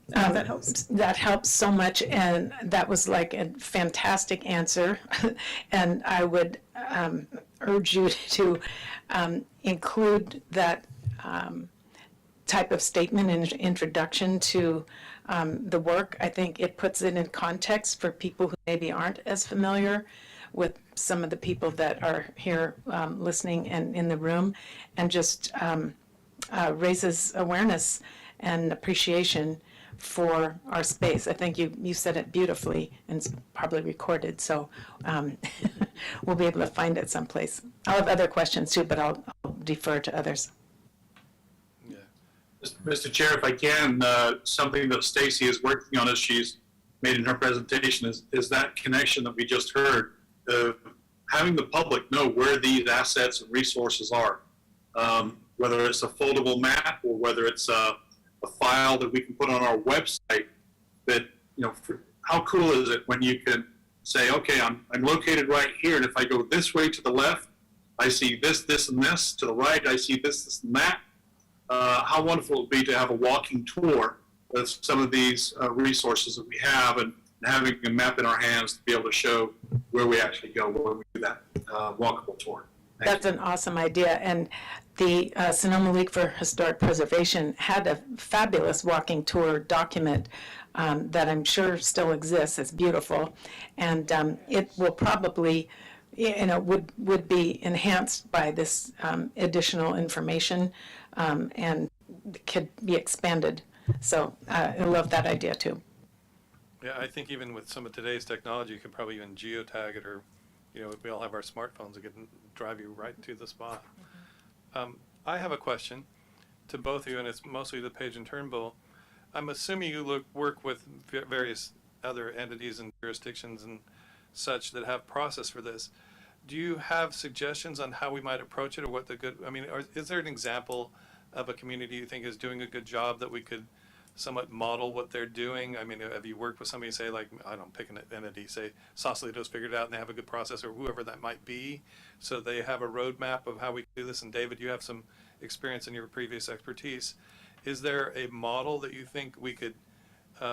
that helps. That helps so much, and that was like a fantastic answer. And I would urge you to include that type of statement in introduction to the work. I think it puts it in context for people who maybe aren't as familiar with some of the people that are here listening and in the room, and just raises awareness and appreciation for our space. I think you said it beautifully, and it's probably recorded, so we'll be able to find it someplace. I'll have other questions too, but I'll defer to others. Yeah. Mr. Chair, if I can, something that Stacy is working on as she's made in her presentation is that connection that we just heard, having the public know where these assets and resources are, whether it's a foldable map or whether it's a file that we can put on our website. That, how cool is it when you can say, okay, I'm located right here, and if I go this way to the left, I see this, this, and this. To the right, I see this, this, and that. How wonderful it would be to have a walking tour of some of these resources that we have, and having a map in our hands to be able to show where we actually go when we do that walkable tour. That's an awesome idea. And the Sonoma League for Historic Preservation had a fabulous walking tour document that I'm sure still exists. It's beautiful. And it will probably, would be enhanced by this additional information and could be expanded. So I love that idea too. Yeah, I think even with some of today's technology, you could probably even geotag it, or, we all have our smartphones that can drive you right to the spot. I have a question to both of you, and it's mostly the Page and Turnbull. I'm assuming you work with various other entities and jurisdictions and such that have process for this. Do you have suggestions on how we might approach it, or what is there an example of a community you think is doing a good job that we could somewhat model what they're doing? Have you worked with somebody, say, like, I don't pick an entity, say Sausalito's figured it out and they have a good process, or whoever that might be, so they have a roadmap of how we do this? And David, you have some experience in your previous expertise. Is there a model that you think we could,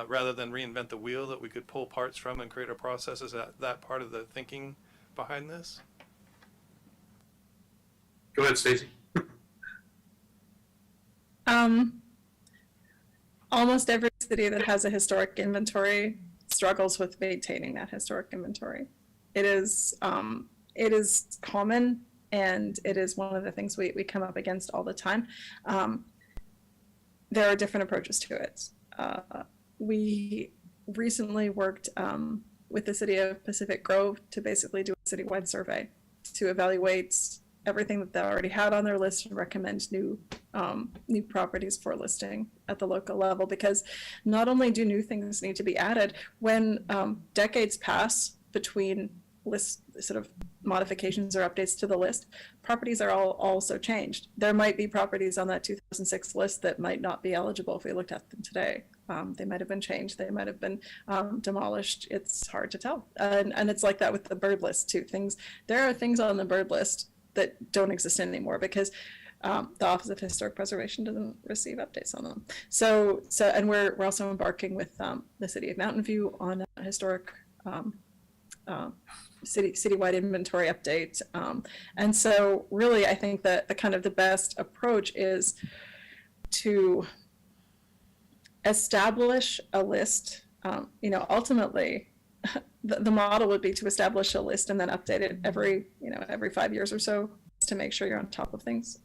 rather than reinvent the wheel, that we could pull parts from and create a process? Is that part of the thinking behind this? Go ahead, Stacy. Almost every city that has a historic inventory struggles with maintaining that historic inventory. It is common, and it is one of the things we come up against all the time. There are different approaches to it. We recently worked with the city of Pacific Grove to basically do a citywide survey to evaluate everything that they already had on their list and recommend new properties for listing at the local level, because not only do new things need to be added, when decades pass between list sort of modifications or updates to the list, properties are all also changed. There might be properties on that 2006 list that might not be eligible if we looked at them today. They might have been changed, they might have been demolished. It's hard to tell. And it's like that with the bird list too. There are things on the bird list that don't exist anymore because the Office of Historic Preservation doesn't receive updates on them. And we're also embarking with the City of Mountain View on a historic citywide inventory update. And so really, I think that the best approach is to establish a list. Ultimately, the model would be to establish a list and then update it every 5 years or so to make sure you're on top of things.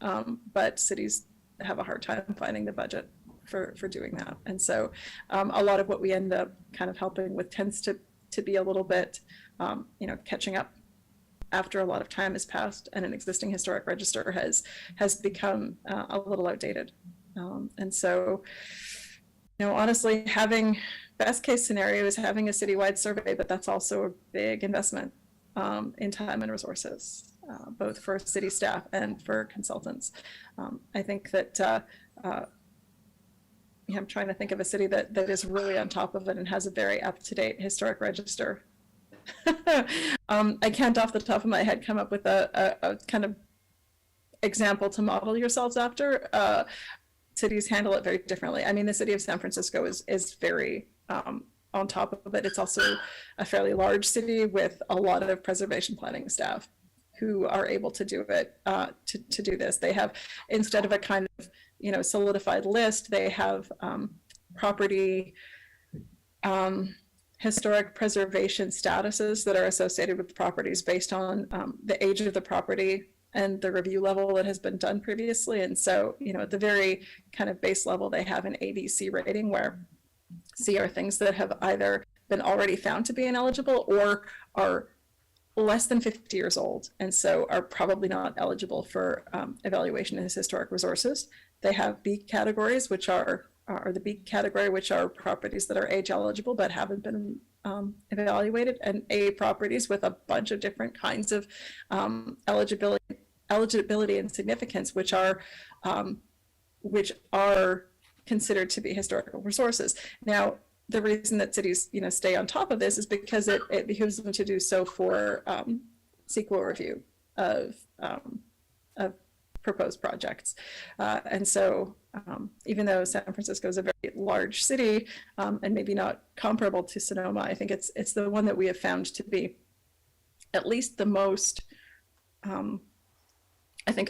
But cities have a hard time finding the budget for doing that. And so a lot of what we end up kind of helping with tends to be a little bit, catching up after a lot of time has passed and an existing historic register has become a little outdated. And so, honestly, having best case scenario is having a citywide survey, but that's also a big investment in time and resources, both for city staff and for consultants. I think that I'm trying to think of a city that is really on top of it and has a very up-to-date historic register. I can't off the top of my head come up with a kind of example to model yourselves after. Cities handle it very differently. I mean, the city of San Francisco is very on top of it. It's also a fairly large city with a lot of preservation planning staff who are able to do it, to do this. They have, instead of a kind of, solidified list, they have property historic preservation statuses that are associated with properties based on the age of the property and the review level that has been done previously. And so, at the very kind of base level, they have an ABC rating, where C are things that have either been already found to be ineligible or are less than 50 years old, and so are probably not eligible for evaluation as historic resources. They have B categories, which are the B category, which are properties that are age eligible but haven't been evaluated, and A properties with a bunch of different kinds of eligibility and significance, which are considered to be historical resources. Now, the reason that cities, stay on top of this is because it behooves them to do so for CEQA review of proposed projects. And so even though San Francisco is a very large city and maybe not comparable to Sonoma, I think it's the one that we have found to be at least the most,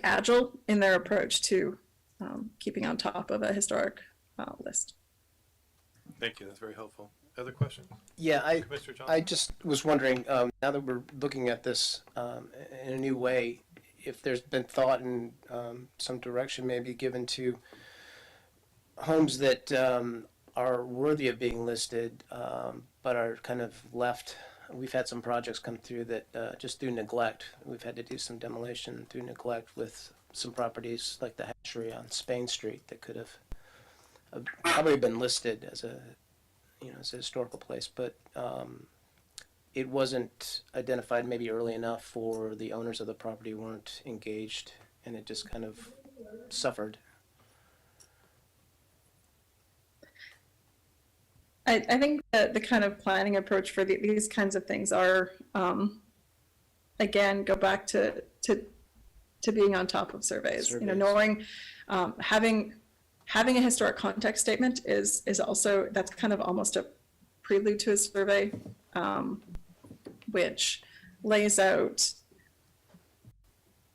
agile in their approach to keeping on top of a historic list. Thank you, that's very helpful. Other questions? Yeah, Commissioner Johnson? I just was wondering, now that we're looking at this in a new way, if there's been thought and some direction maybe given to homes that are worthy of being listed, but are kind of left. We've had some projects come through that just through neglect, we've had to do some demolition through neglect with some properties like the hatchery on Spain Street that could have probably been listed as a historical place, but it wasn't identified maybe early enough, for the owners of the property weren't engaged, and it just kind of suffered. I think that the kind of planning approach for these kinds of things are, again, go back to being on top of surveys. Knowing, having a historic context statement is also, that's kind of almost a prelude to a survey, which lays out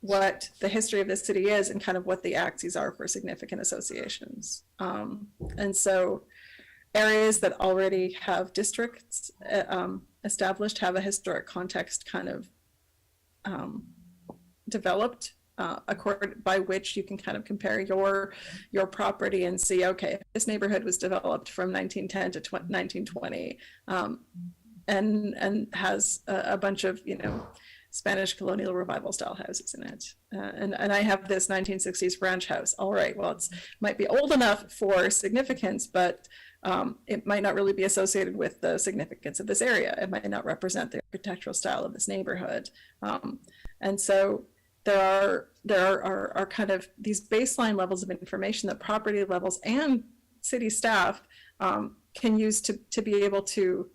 what the history of the city is and kind of what the axes are for significant associations. And so areas that already have districts established have a historic context kind of developed, by which you can kind of compare your property and see, okay, if this neighborhood was developed from 1910 to 1920, and has a bunch of, you know, Spanish colonial revival style houses in it. And I have this 1960s ranch house. All right, well, it's might be old enough for significance, but it might not really be associated with the significance of this area. It might not represent the architectural style of this neighborhood. And so there are kind of these baseline levels of information that property levels and city staff can use to be able to,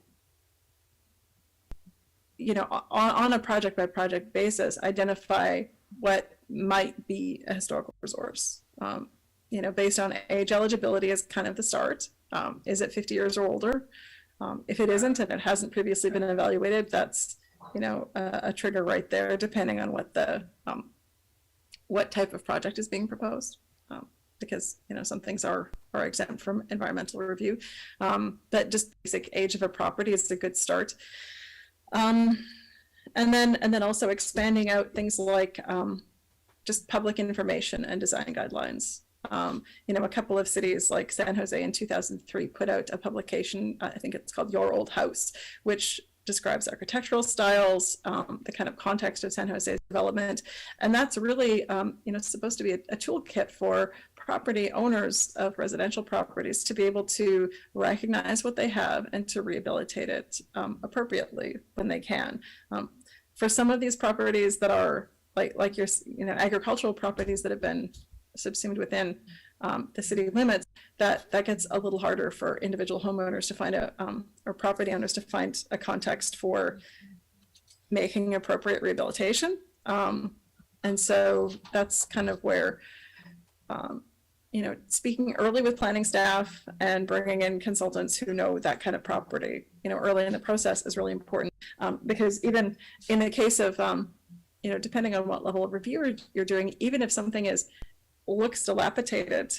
you know, on a project by project basis, identify what might be a historical resource. You know, based on age eligibility is kind of the start. Is it 50 years or older? If it isn't and it hasn't previously been evaluated, that's, you know, a trigger right there, depending on what the what type of project is being proposed. Because, you know, some things are exempt from environmental review, but just basic age of a property is a good start. And then also expanding out things like just public information and design guidelines. You know, a couple of cities like San Jose in 2003 put out a publication, I think it's called Your Old House, which describes architectural styles, the kind of context of San Jose's development. And that's really, you know, supposed to be a toolkit for property owners of residential properties to be able to recognize what they have and to rehabilitate it appropriately when they can. For some of these properties that are like your, you know, agricultural properties that have been subsumed within the city limits, that gets a little harder for individual homeowners to find or property owners to find a context for making appropriate rehabilitation. And so that's kind of where, you know, speaking early with planning staff and bringing in consultants who know that kind of property, you know, early in the process is really important. Because even in the case of, you know, depending on what level of review you're doing, even if something looks dilapidated,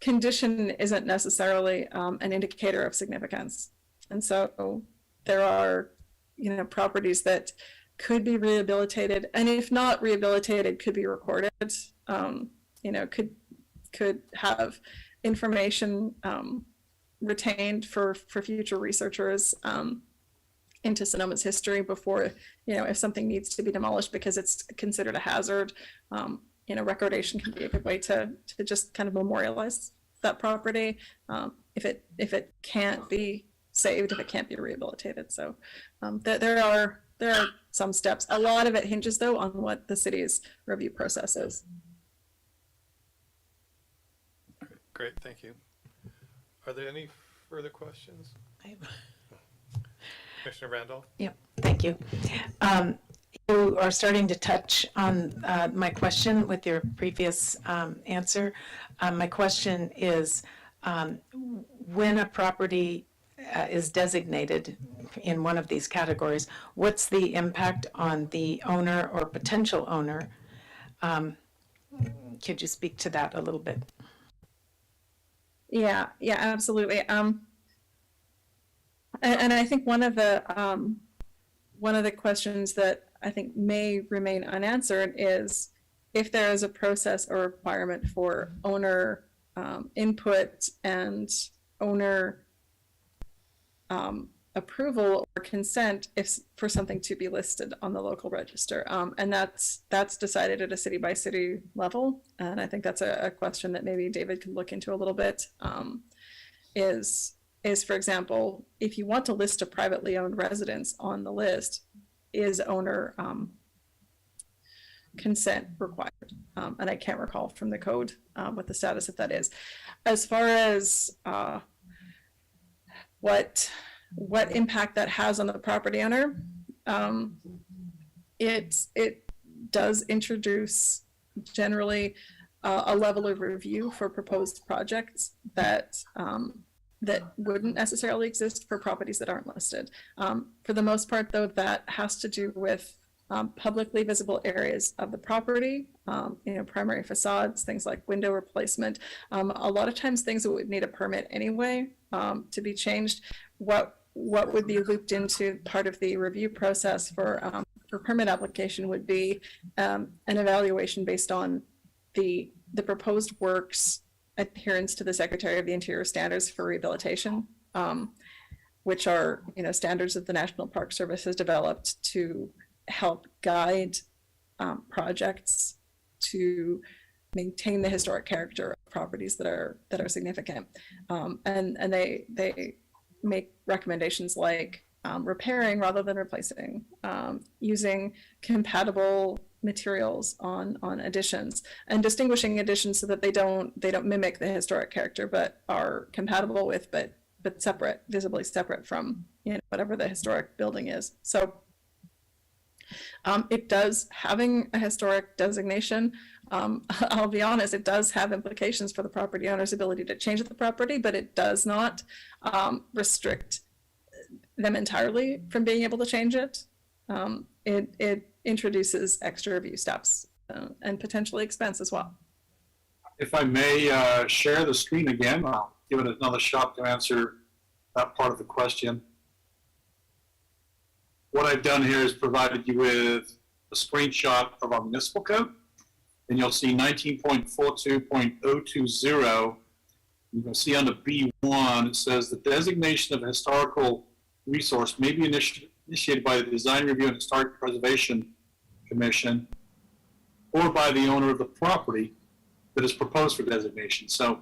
condition isn't necessarily an indicator of significance. And so there are, you know, properties that could be rehabilitated, and if not rehabilitated, could be recorded, you know, could have information retained for future researchers into Sonoma's history before, you know, if something needs to be demolished because it's considered a hazard. You know, recordation can be a good way to just kind of memorialize that property if it can't be saved, if it can't be rehabilitated. So there are some steps. A lot of it hinges though on what the city's review process is. Great, thank you. Are there any further questions? Commissioner Randolph? Yep, thank you. You are starting to touch on my question with your previous answer. My question is, when a property is designated in one of these categories, what's the impact on the owner or potential owner? Could you speak to that a little bit? Yeah, absolutely. And I think one of the questions that I think may remain unanswered is if there is a process or requirement for owner input and owner approval or consent for something to be listed on the local register. And that's decided at a city by city level. And I think that's a question that maybe David could look into a little bit, is for example, if you want to list a privately owned residence on the list, is owner consent required? And I can't recall from the code what the status of that is. As far as what impact that has on the property owner, it does introduce generally a level of review for proposed projects that wouldn't necessarily exist for properties that aren't listed. For the most part, though, that has to do with publicly visible areas of the property, primary facades, things like window replacement. A lot of times things that would need a permit anyway to be changed. What would be looped into part of the review process for permit application would be an evaluation based on the proposed works adherence to the Secretary of the Interior standards for rehabilitation, which are standards that the National Park Service has developed to help guide projects to maintain the historic character of properties that are significant, and they make recommendations like repairing rather than replacing, using compatible materials on additions, and distinguishing additions so that they don't mimic the historic character but are compatible with but separate, visibly separate from whatever the historic building is. So it does, having a historic designation, I'll be honest, it does have implications for the property owner's ability to change the property, but it does not restrict them entirely from being able to change it. It introduces extra review steps and potentially expense as well. If I may share the screen again, I'll give it another shot to answer that part of the question. What I've done here is provided you with a screenshot of our municipal code, and you'll see 19.42.020. You can see under B1, it says the designation of a historical resource may be initiated by the Design Review and Historic Preservation Commission or by the owner of the property that is proposed for designation. So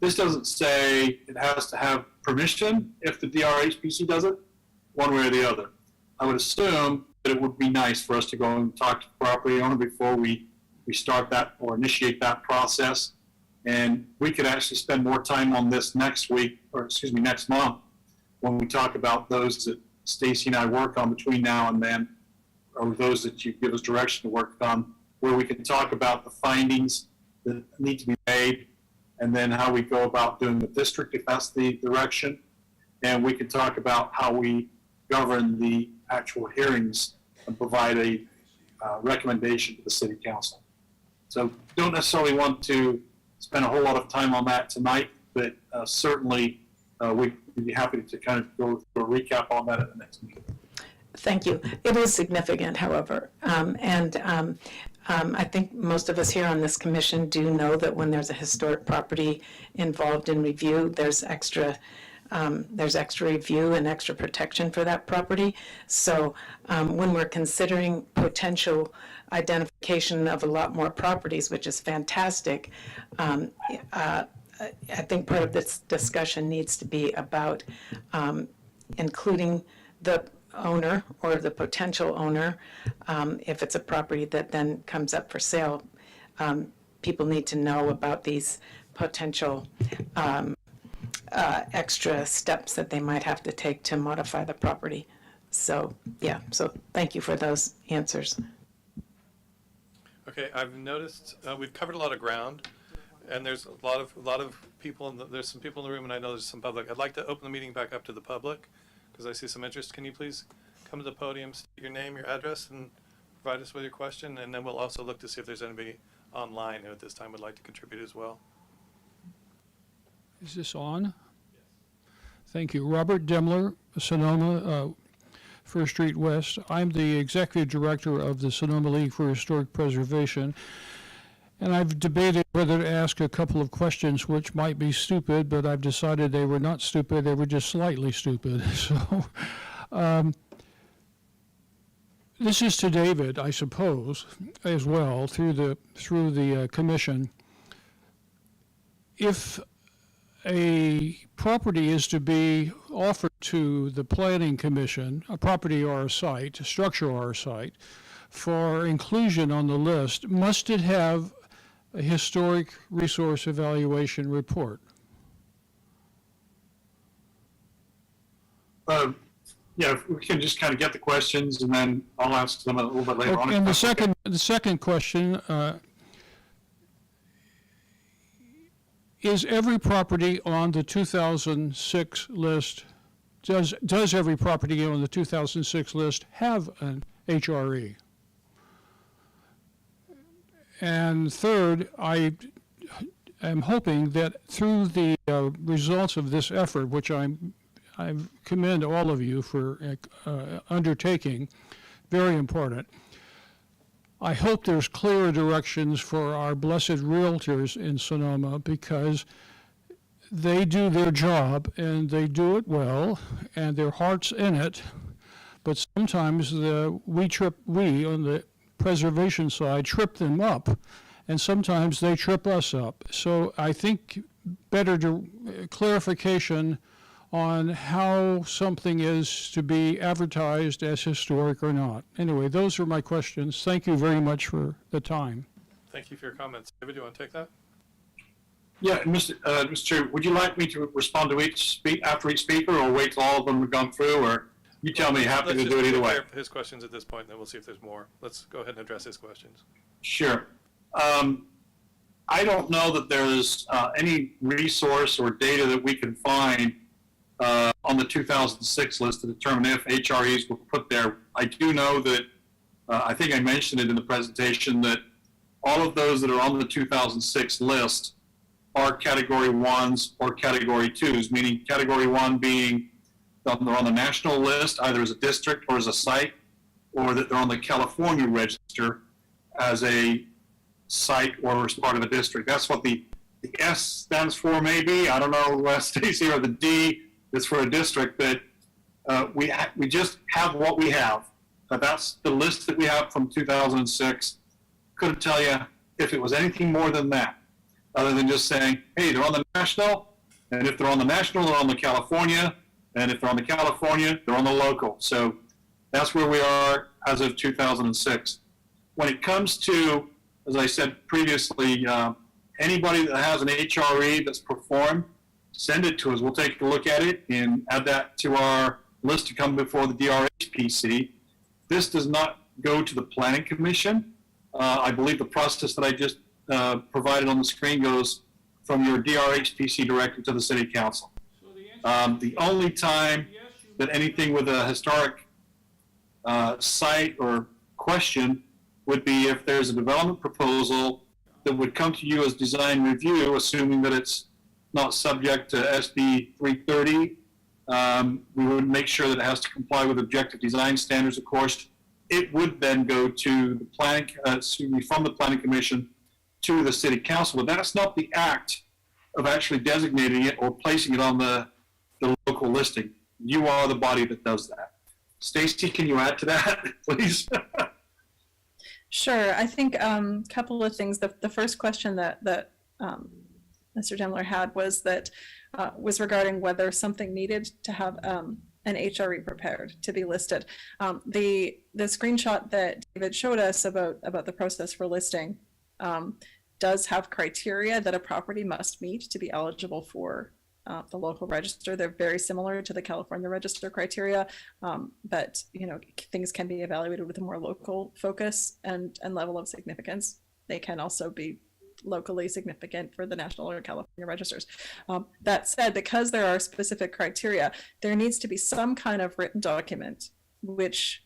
this doesn't say it has to have permission if the DRHPC does it, one way or the other. I would assume that it would be nice for us to go and talk to the property owner before we start that or initiate that process. And we could actually spend more time on this next month, when we talk about those that Stacy and I work on between now and then, or those that you give us direction to work on, where we can talk about the findings that need to be made, and then how we go about doing the district if that's the direction. And we can talk about how we govern the actual hearings and provide a recommendation to the city council. So don't necessarily want to spend a whole lot of time on that tonight, but certainly we'd be happy to kind of go through a recap on that at the next meeting. Thank you. It is significant, however, and I think most of us here on this commission do know that when there's a historic property involved in review, there's extra review and extra protection for that property. So when we're considering potential identification of a lot more properties, which is fantastic, I think part of this discussion needs to be about including the owner or the potential owner. If it's a property that then comes up for sale, people need to know about these potential extra steps that they might have to take to modify the property. So, yeah, so thank you for those answers. Okay, I've noticed we've covered a lot of ground, and there's a lot of people. There's some people in the room, and I know there's some public. I'd like to open the meeting back up to the public because I see some interest. Can you please come to the podium, state your name, your address, and provide us with your question, and then we'll also look to see if there's anybody online who at this time would like to contribute as well. Is this on? Yes. Thank you. Robert Demler, Sonoma, First Street West. I'm the executive director of the Sonoma League for Historic Preservation, and I've debated whether to ask a couple of questions which might be stupid, but I've decided they were not stupid, they were just slightly stupid. So this is to David, I suppose, as well, through the commission. If a property is to be offered to the planning commission, a property or a site, a structure or a site, for inclusion on the list, must it have a historic resource evaluation report? Yeah, if we can just kind of get the questions, and then I'll ask them a little bit later on. And the second question, is every property on the 2006 list, does every property on the 2006 list have an HRE? And third, I am hoping that through the results of this effort, which I commend all of you for undertaking, very important. I hope there's clearer directions for our blessed realtors in Sonoma, because they do their job and they do it well and their heart's in it, but sometimes we on the preservation side trip them up, and sometimes they trip us up. So I think better clarification on how something is to be advertised as historic or not. Anyway, those are my questions. Thank you very much for the time. Thank you for your comments. David, do you want to take that? Yeah, Mr. Chair, would you like me to respond to after each speaker, or wait till all of them have gone through, or you tell me? Happy to do it either way. Let's just his questions at this point, and then we'll see if there's more. Let's go ahead and address his questions. Sure. I don't know that there's any resource or data that we can find on the 2006 list to determine if HREs were put there. I do know that, I think I mentioned it in the presentation, that all of those that are on the 2006 list are Category 1s or Category 2s, meaning Category 1 being they're on the national list, either as a district or as a site, or that they're on the California register as a site or as part of a district. That's what the S stands for, maybe. I don't know, Stacy, or the D is for a district. That we just have what we have. That's the list that we have from 2006. Couldn't tell you if it was anything more than that, other than just saying, hey, they're on the national, and if they're on the national, they're on the California, and if they're on the California, they're on the local. So that's where we are as of 2006. When it comes to, as I said previously, anybody that has an HRE that's performed, send it to us. We'll take a look at it and add that to our list to come before the DRHPC. This does not go to the Planning Commission. I believe the process that I just provided on the screen goes from your DRHPC director to the City Council. The only time that anything with a historic site or question would be if there's a development proposal that would come to you as design review, assuming that it's not subject to SB 330. We would make sure that it has to comply with objective design standards, of course. It would then go to the from the Planning Commission to the City Council, but that's not the act of actually designating it or placing it on the local listing. You are the body that does that. Stacy, can you add to that, please? Sure. I think a couple of things. The first question that Mr. Demler had was regarding whether something needed to have an HRE prepared to be listed. The screenshot that David showed us about the process for listing does have criteria that a property must meet to be eligible for the local register. They're very similar to the California register criteria, but things can be evaluated with a more local focus and level of significance. They can also be locally significant for the national or California registers. That said, because there are specific criteria, there needs to be some kind of written document which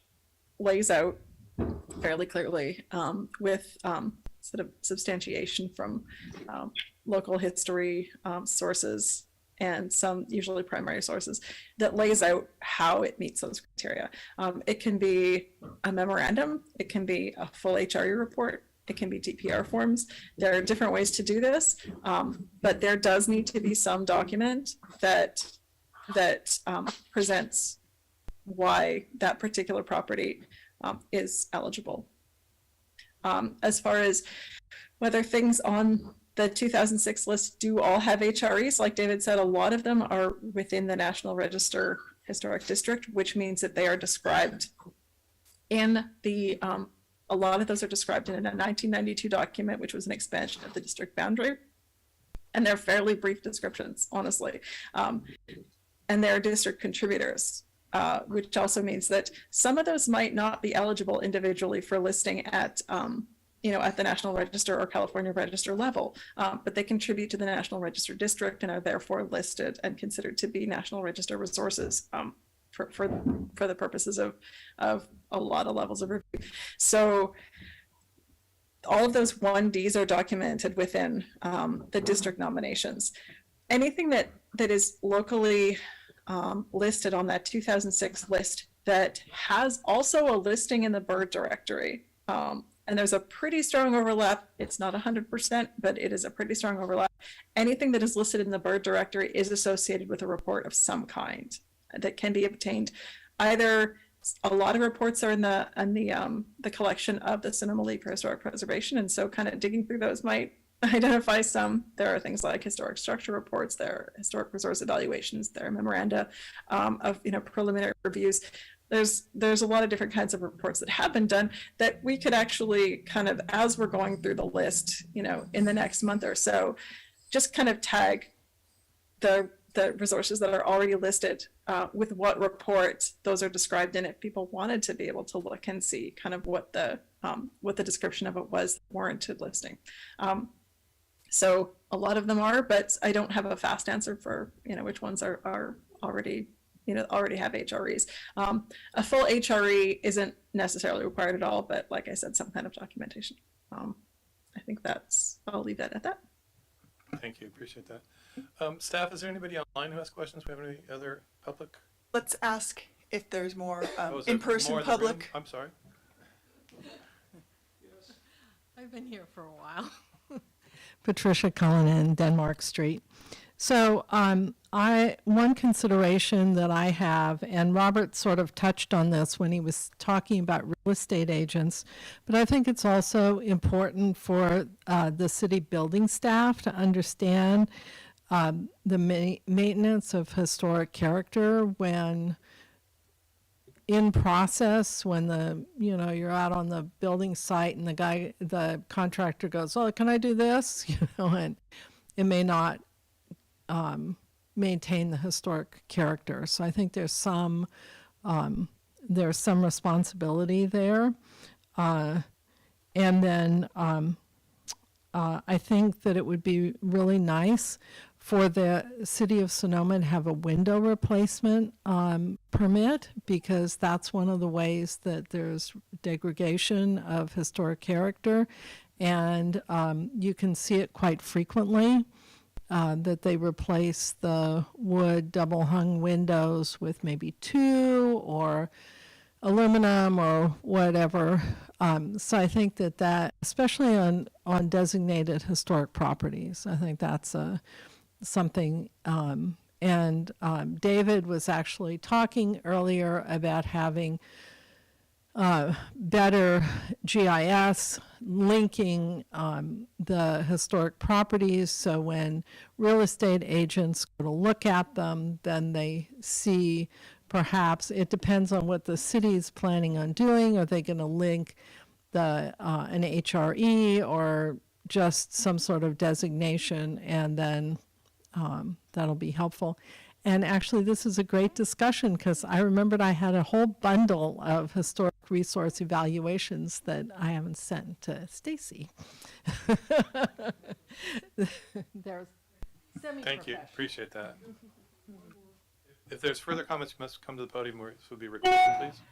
lays out fairly clearly with sort of substantiation from local history sources and some usually primary sources that lays out how it meets those criteria. It can be a memorandum, it can be a full HRE report, it can be DPR forms. There are different ways to do this, but there does need to be some document that presents why that particular property is eligible. As far as whether things on the 2006 list do all have HREs, like David said, a lot of them are within the National Register Historic District, which means that they are described in the a lot of those are described in a 1992 document, which was an expansion of the district boundary. And they're fairly brief descriptions, honestly. And they're district contributors, which also means that some of those might not be eligible individually for listing at, at the National Register or California Register level, but they contribute to the National Register District and are therefore listed and considered to be National Register resources. For the purposes of a lot of levels of review. So all of those 1Ds are documented within the district nominations. Anything that is locally listed on that 2006 list that has also a listing in the bird directory, and there's a pretty strong overlap. It's not 100%, but it is a pretty strong overlap. Anything that is listed in the bird directory is associated with a report of some kind that can be obtained. Either a lot of reports are in the collection of the Sonoma League for Historic Preservation, and so kind of digging through those might identify some. There are things like historic structure reports, there are historic resource evaluations, there are memoranda of preliminary reviews. There's a lot of different kinds of reports that have been done that we could actually kind of, as we're going through the list, in the next month or so, just kind of tag the resources that are already listed with what report those are described in, if people wanted to be able to look and see kind of what the description of it was warranted listing. So a lot of them are, but I don't have a fast answer for which ones are already already have HREs. A full HRE isn't necessarily required at all, but like I said, some kind of documentation. I think I'll leave that at that. Thank you, appreciate that. Staff, is there anybody online who has questions? We have any other public? Let's ask if there's more Is there in-person more in the room? public. I'm sorry. I've been here for a while. Patricia Cullinan, Denmark Street. So one consideration that I have, and Robert sort of touched on this when he was talking about real estate agents, but I think it's also important for the city building staff to understand the maintenance of historic character when in process, when you're out on the building site and the contractor goes, "Oh, can I do this?" And it may not maintain the historic character. So I think there's some responsibility there. And then I think that it would be really nice for the city of Sonoma to have a window replacement permit, because that's one of the ways that there's degradation of historic character. And you can see it quite frequently. That they replace the wood double hung windows with maybe 2 or aluminum or whatever. So I think that especially on designated historic properties, I think that's something. And David was actually talking earlier about having better GIS linking the historic properties, so when real estate agents go to look at them, then they see, perhaps it depends on what the city is planning on doing. Are they going to link an HRE or just some sort of designation, and then that'll be helpful. And actually, this is a great discussion, because I remembered I had a whole bundle of historic resource evaluations that I haven't sent to Stacy. They're semi-professional. Thank you, appreciate that. If there's further comments, you must come to the podium where this will be recorded, please.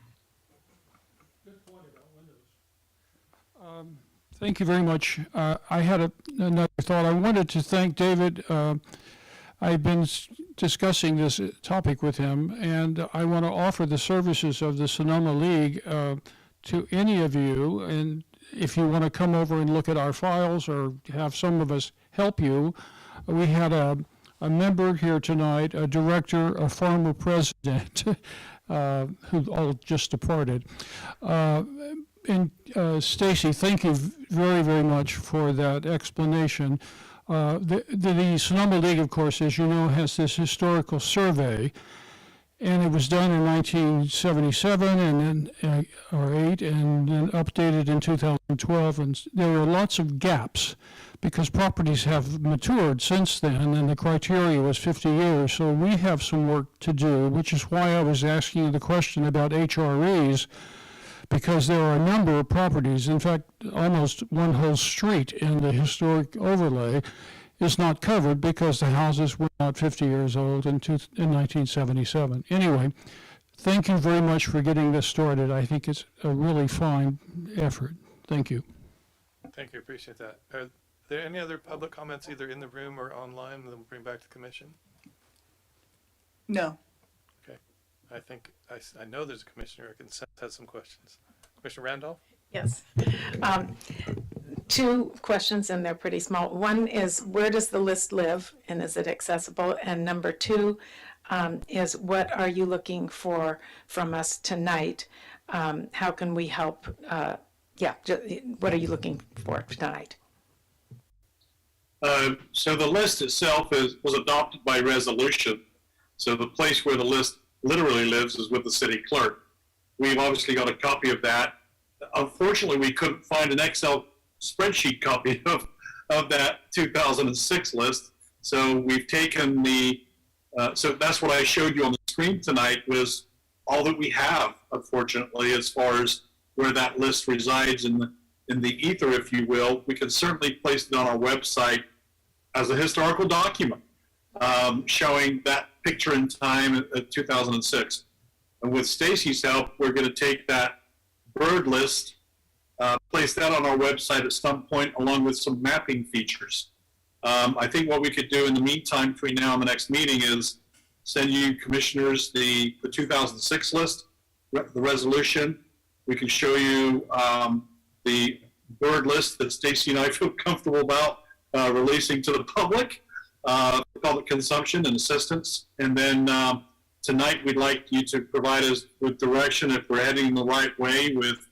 Good point about windows. Thank you very much. I had another thought. I wanted to thank David. I've been discussing this topic with him, and I want to offer the services of the Sonoma League to any of you. And if you want to come over and look at our files or have some of us help you, we had a member here tonight, a director, a former president, who all just departed. And Stacy, thank you very, very much for that explanation. The Sonoma League, of course, as you know, has this historical survey, and it was done in 1977 and then, or 8, and then updated in 2012. And there were lots of gaps because properties have matured since then, and the criteria was 50 years. So we have some work to do, which is why I was asking you the question about HREs, because there are a number of properties, in fact, almost one whole street in the historic overlay is not covered because the houses were not 50 years old in 1977. Anyway, thank you very much for getting this started. I think it's a really fine effort. Thank you. Thank you, appreciate that. Are there any other public comments either in the room or online that we'll bring back to the commission? No. Okay, I think, I know there's a commissioner who can has some questions. Commissioner Randolph? Yes. Two questions, and they're pretty small. One is, where does the list live, and is it accessible? And number two is, what are you looking for from us tonight? How can we help? What are you looking for tonight? So the list itself was adopted by resolution. So the place where the list literally lives is with the city clerk. We've obviously got a copy of that. Unfortunately, we couldn't find an Excel spreadsheet copy of that 2006 list. So we've taken so that's what I showed you on the screen tonight, was all that we have, unfortunately, as far as where that list resides in the ether, if you will. We can certainly place it on our website as a historical document, showing that picture in time at 2006. And with Stacy's help, we're going to take that bird list, place that on our website at some point, along with some mapping features. I think what we could do in the meantime, between now and the next meeting, is send you commissioners the 2006 list, the resolution. We can show you the bird list that Stacy and I feel comfortable about releasing to the public, public consumption and assistance. And then tonight, we'd like you to provide us with direction if we're heading the right way with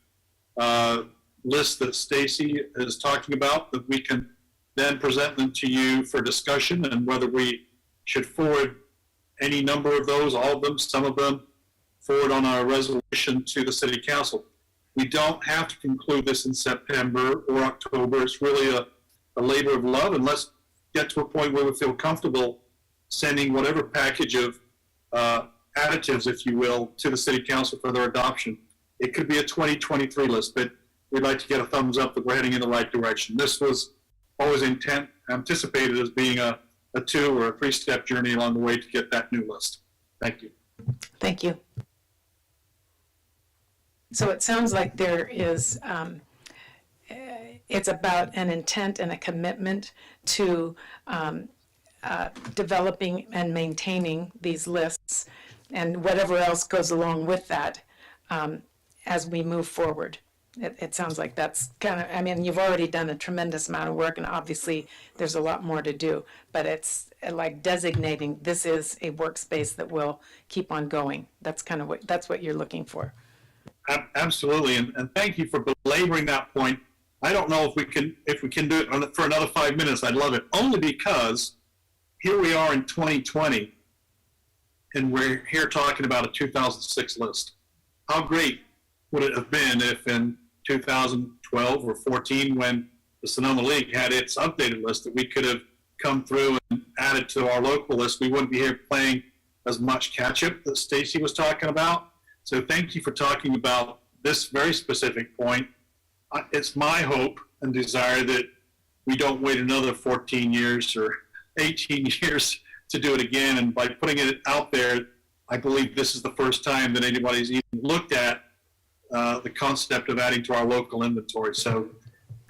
lists that Stacy is talking about, that we can then present them to you for discussion, and whether we should forward any number of those, all of them, some of them, forward on our resolution to the city council. We don't have to conclude this in September or October. It's really a labor of love, and let's get to a point where we feel comfortable sending whatever package of additives, if you will, to the city council for their adoption. It could be a 2023 list, but we'd like to get a thumbs up that we're heading in the right direction. This was always anticipated as being a 2 or a 3-step journey along the way to get that new list. Thank you. Thank you. So it sounds like there is, it's about an intent and a commitment to developing and maintaining these lists, and whatever else goes along with that as we move forward. It sounds like that's kind of, I mean, you've already done a tremendous amount of work, and obviously there's a lot more to do, but it's like designating this is a workspace that will keep on going. That's kind of that's what you're looking for. Absolutely, and thank you for belaboring that point. I don't know if we can do it for another 5 minutes. I'd love it, only because here we are in 2020, and we're here talking about a 2006 list. How great would it have been if in 2012 or 14, when the Sonoma League had its updated list, that we could have come through and added to our local list? We wouldn't be here playing as much catch-up that Stacy was talking about. So thank you for talking about this very specific point. It's my hope and desire that we don't wait another 14 years or 18 years to do it again. And by putting it out there, I believe this is the first time that anybody's even looked at the concept of adding to our local inventory. So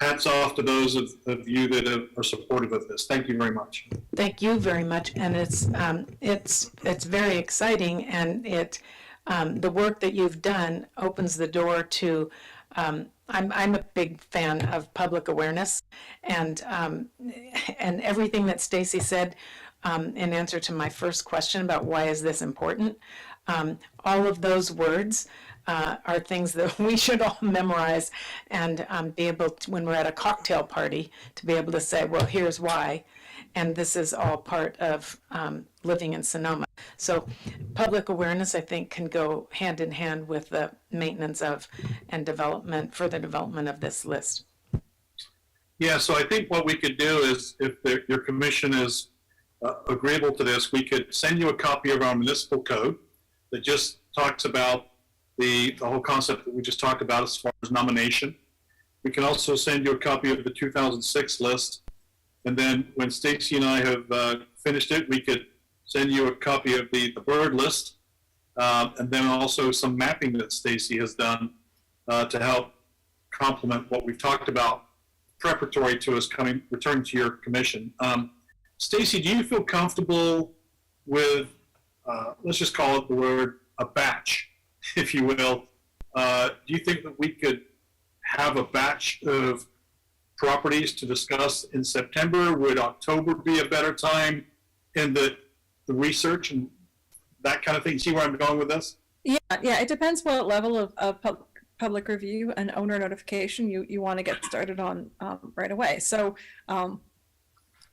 hats off to those of you that are supportive of this. Thank you very much. Thank you very much, and it's very exciting, and the work that you've done opens the door to. I'm a big fan of public awareness, and everything that Stacy said in answer to my first question about why is this important. All of those words are things that we should all memorize and be able to, when we're at a cocktail party, to be able to say, well, here's why, and this is all part of living in Sonoma. So public awareness, I think, can go hand in hand with the maintenance of and further development of this list. Yeah, so I think what we could do is, if your commission is agreeable to this, we could send you a copy of our municipal code that just talks about the whole concept that we just talked about as far as nomination. We can also send you a copy of the 2006 list. And then when Stacy and I have finished it, we could send you a copy of the bird list, and then also some mapping that Stacy has done to help complement what we've talked about. preparatory to us returning to your commission. Stacy, do you feel comfortable with, let's just call it the word, a batch, if you will? Do you think that we could have a batch of properties to discuss in September? Would October be a better time in the research and that kind of thing? See where I'm going with this? Yeah, it depends what level of public review and owner notification you want to get started on right away. So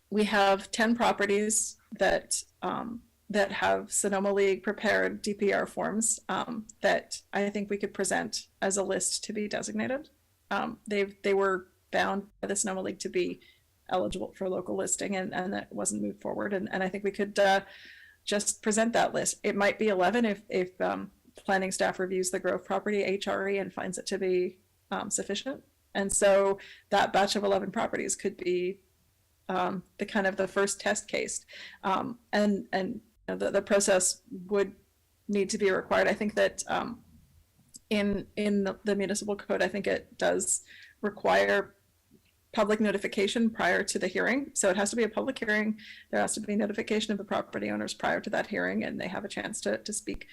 we have 10 properties that have Sonoma League prepared DPR forms that I think we could present as a list to be designated. They were found by the Sonoma League to be eligible for local listing, and that wasn't moved forward. And I think we could just present that list. It might be 11 if planning staff reviews the Grove property HRE and finds it to be sufficient. And so that batch of 11 properties could be the kind of the first test case. And the process would need to be required. I think that in the Municipal Code, I think it does require public notification prior to the hearing. So it has to be a public hearing. There has to be notification of the property owners prior to that hearing, and they have a chance to speak.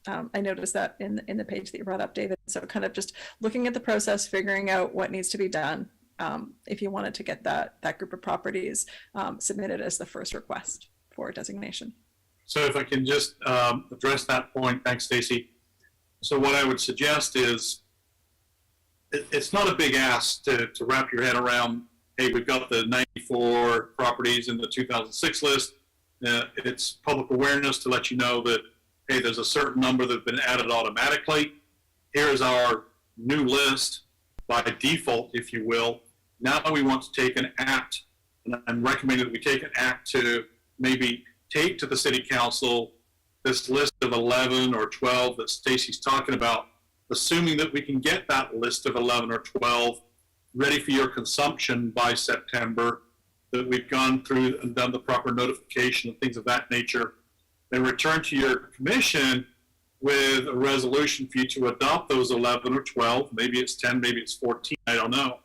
I noticed that in the page that you brought up, David. So kind of just looking at the process, figuring out what needs to be done if you wanted to get that group of properties submitted as the first request for designation. So if I can just address that point, thanks, Stacy. So what I would suggest is, it's not a big ask to wrap your head around, hey, we've got the 94 properties in the 2006 list. It's public awareness to let you know that, hey, there's a certain number that have been added automatically. Here's our new list by default, if you will. Now we want to take an act, and I'm recommending that we take an act to maybe take to the city council this list of 11 or 12 that Stacy's talking about, assuming that we can get that list of 11 or 12 ready for your consumption by September, that we've gone through and done the proper notification and things of that nature, then return to your commission with a resolution for you to adopt those 11 or 12, maybe it's 10, maybe it's 14, I don't know,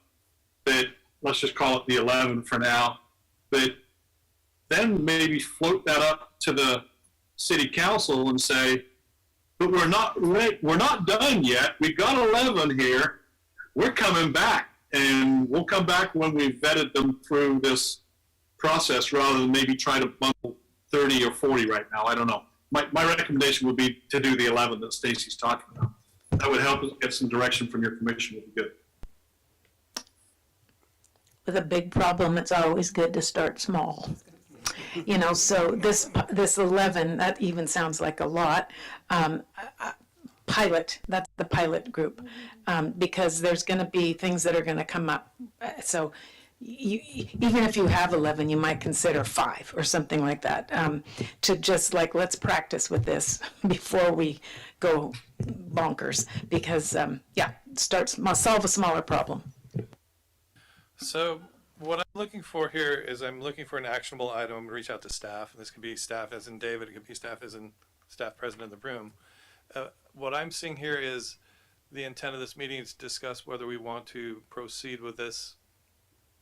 but let's just call it the 11 for now, but then maybe float that up to the city council and say, but we're not done yet. We've got 11 here. We're coming back, and we'll come back when we've vetted them through this process rather than maybe try to bundle 30 or 40 right now. I don't know. My recommendation would be to do the 11 that Stacy's talking about. That would help us get some direction from your commission. Would be good. With a big problem, it's always good to start small. So this 11, that even sounds like a lot. Pilot, that's the pilot group, because there's going to be things that are going to come up. So even if you have 11, you might consider 5 or something like that, to just let's practice with this before we go bonkers, because solve a smaller problem. So what I'm looking for here is I'm looking for an actionable item. Reach out to staff. This could be staff as in David. It could be staff as in staff present in the room. What I'm seeing here is the intent of this meeting is to discuss whether we want to proceed with this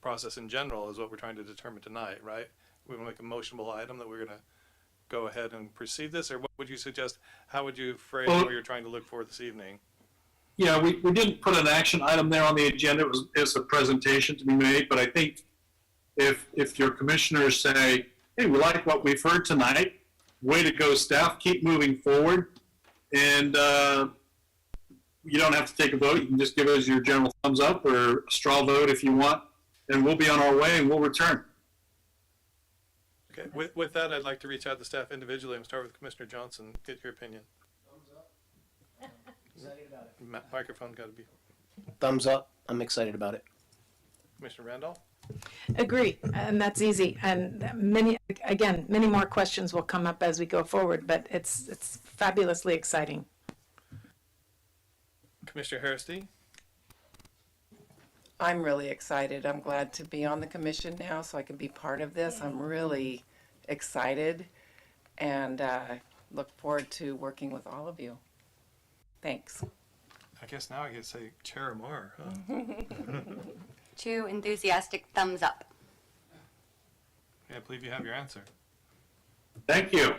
process in general is what we're trying to determine tonight, right? We want to make a motionable item that we're going to go ahead and proceed this, or what would you suggest? How would you phrase what you're trying to look for this evening? Yeah, we didn't put an action item there on the agenda. It's a presentation to be made, but I think if your commissioners say, hey, we like what we've heard tonight, way to go, staff, keep moving forward, and you don't have to take a vote. You can just give us your general thumbs up or a straw vote if you want, and we'll be on our way and we'll return. Okay, with that, I'd like to reach out to staff individually and start with Commissioner Johnson. Get your opinion. Thumbs up. Excited about it. Microphone got to be. Thumbs up. I'm excited about it. Commissioner Randolph? Agree, and that's easy. And many more questions will come up as we go forward, but it's fabulously exciting. Commissioner Hairsty? I'm really excited. I'm glad to be on the commission now so I can be part of this. I'm really excited and look forward to working with all of you. Thanks. I guess now I get to say Chair Amar, huh? 2 enthusiastic thumbs up. Yeah, I believe you have your answer. Thank you.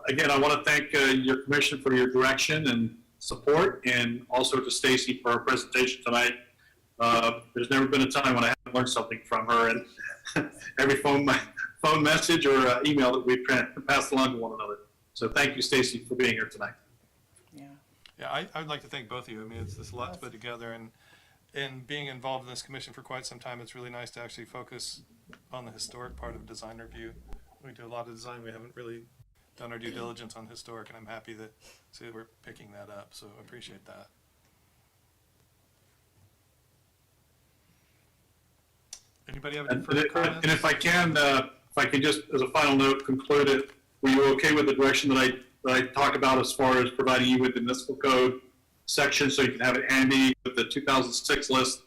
Again, I want to thank your commission for your direction and support, and also to Stacy for her presentation tonight. There's never been a time when I haven't learned something from her, and every phone message or email that we've passed along to one another. So thank you, Stacy, for being here tonight. Yeah, I would like to thank both of you. I mean, it's a lot to put together, and being involved in this commission for quite some time, it's really nice to actually focus on the historic part of design review. We do a lot of design. We haven't really done our due diligence on historic, and I'm happy that we're picking that up. So I appreciate that. Anybody have any further comments? And if I can just, as a final note, conclude it, were you okay with the direction that I talk about as far as providing you with the Municipal Code section so you can have it handy with the 2006 list,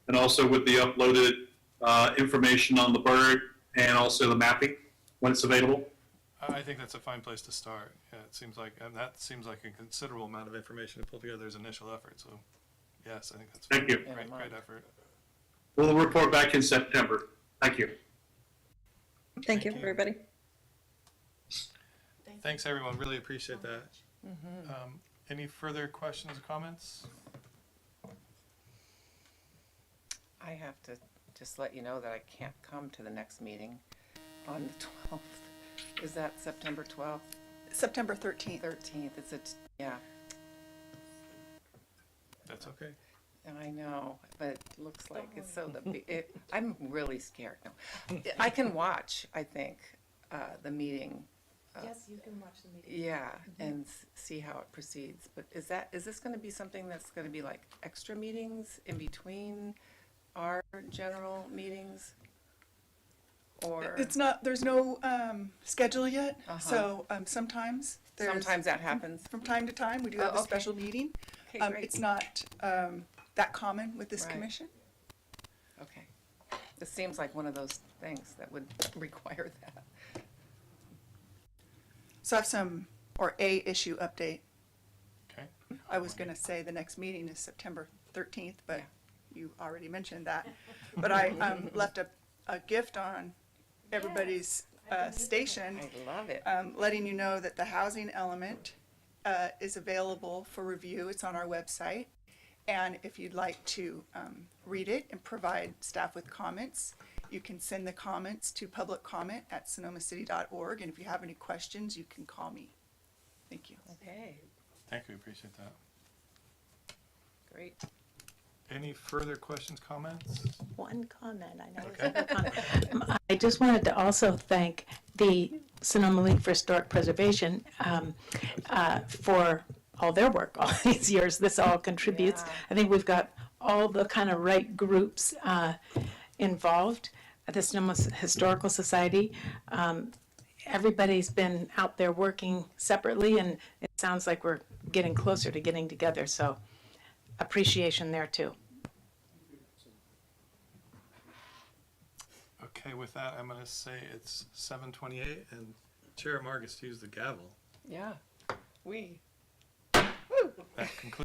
and also with the uploaded information on the bird and also the mapping when it's available? I think that's a fine place to start. Yeah, it seems like, and that seems like a considerable amount of information to pull together as initial effort. So, yes, I think that's Thank you. Great effort. We'll report back in September. Thank you. Thank you, you. everybody. Thanks, everyone. Really appreciate that. Any further questions or comments? I have to just let you know that I can't come to the next meeting on the 12th. Is that September 12th? September 13th. 13th. Yeah, That's okay. I know, but it looks like it's so I'm really scared now. I can watch, I think, the meeting. Yes, you can watch the meeting. Yeah, and see how it proceeds. But is this going to be something that's going to be like extra meetings in between our general meetings? Or It's not, there's no schedule yet, Uh-huh. so sometimes there's. sometimes that happens? From time to time, we do have a okay. special meeting. Okay, great. It's not that common with this Right. commission. Okay. This seems like one of those things that would require that. So I have a issue update. Okay. I was gonna say the next meeting is September 13th, but you already mentioned that. But I left a gift on everybody's station, I love it. letting you know that the housing element is available for review. It's on our website. And if you'd like to read it and provide staff with comments, you can send the comments to publiccomment@sonomacity.org. And if you have any questions, you can call me. Thank you. Okay, Thank you. Appreciate that. great. Any further questions, comments? One comment, I know. it's Okay. a comment. I just wanted to also thank the Sonoma League for Historic Preservation for all their work all these years. This all contributes. Yeah. I think we've got all the kind of right groups involved at the Sonoma Historical Society. Everybody's been out there working separately, and it sounds like we're getting closer to getting together. So appreciation there too. Okay, with that, I'm going to say it's 7:28, and Chair Margus used the gavel. Yeah, That concludes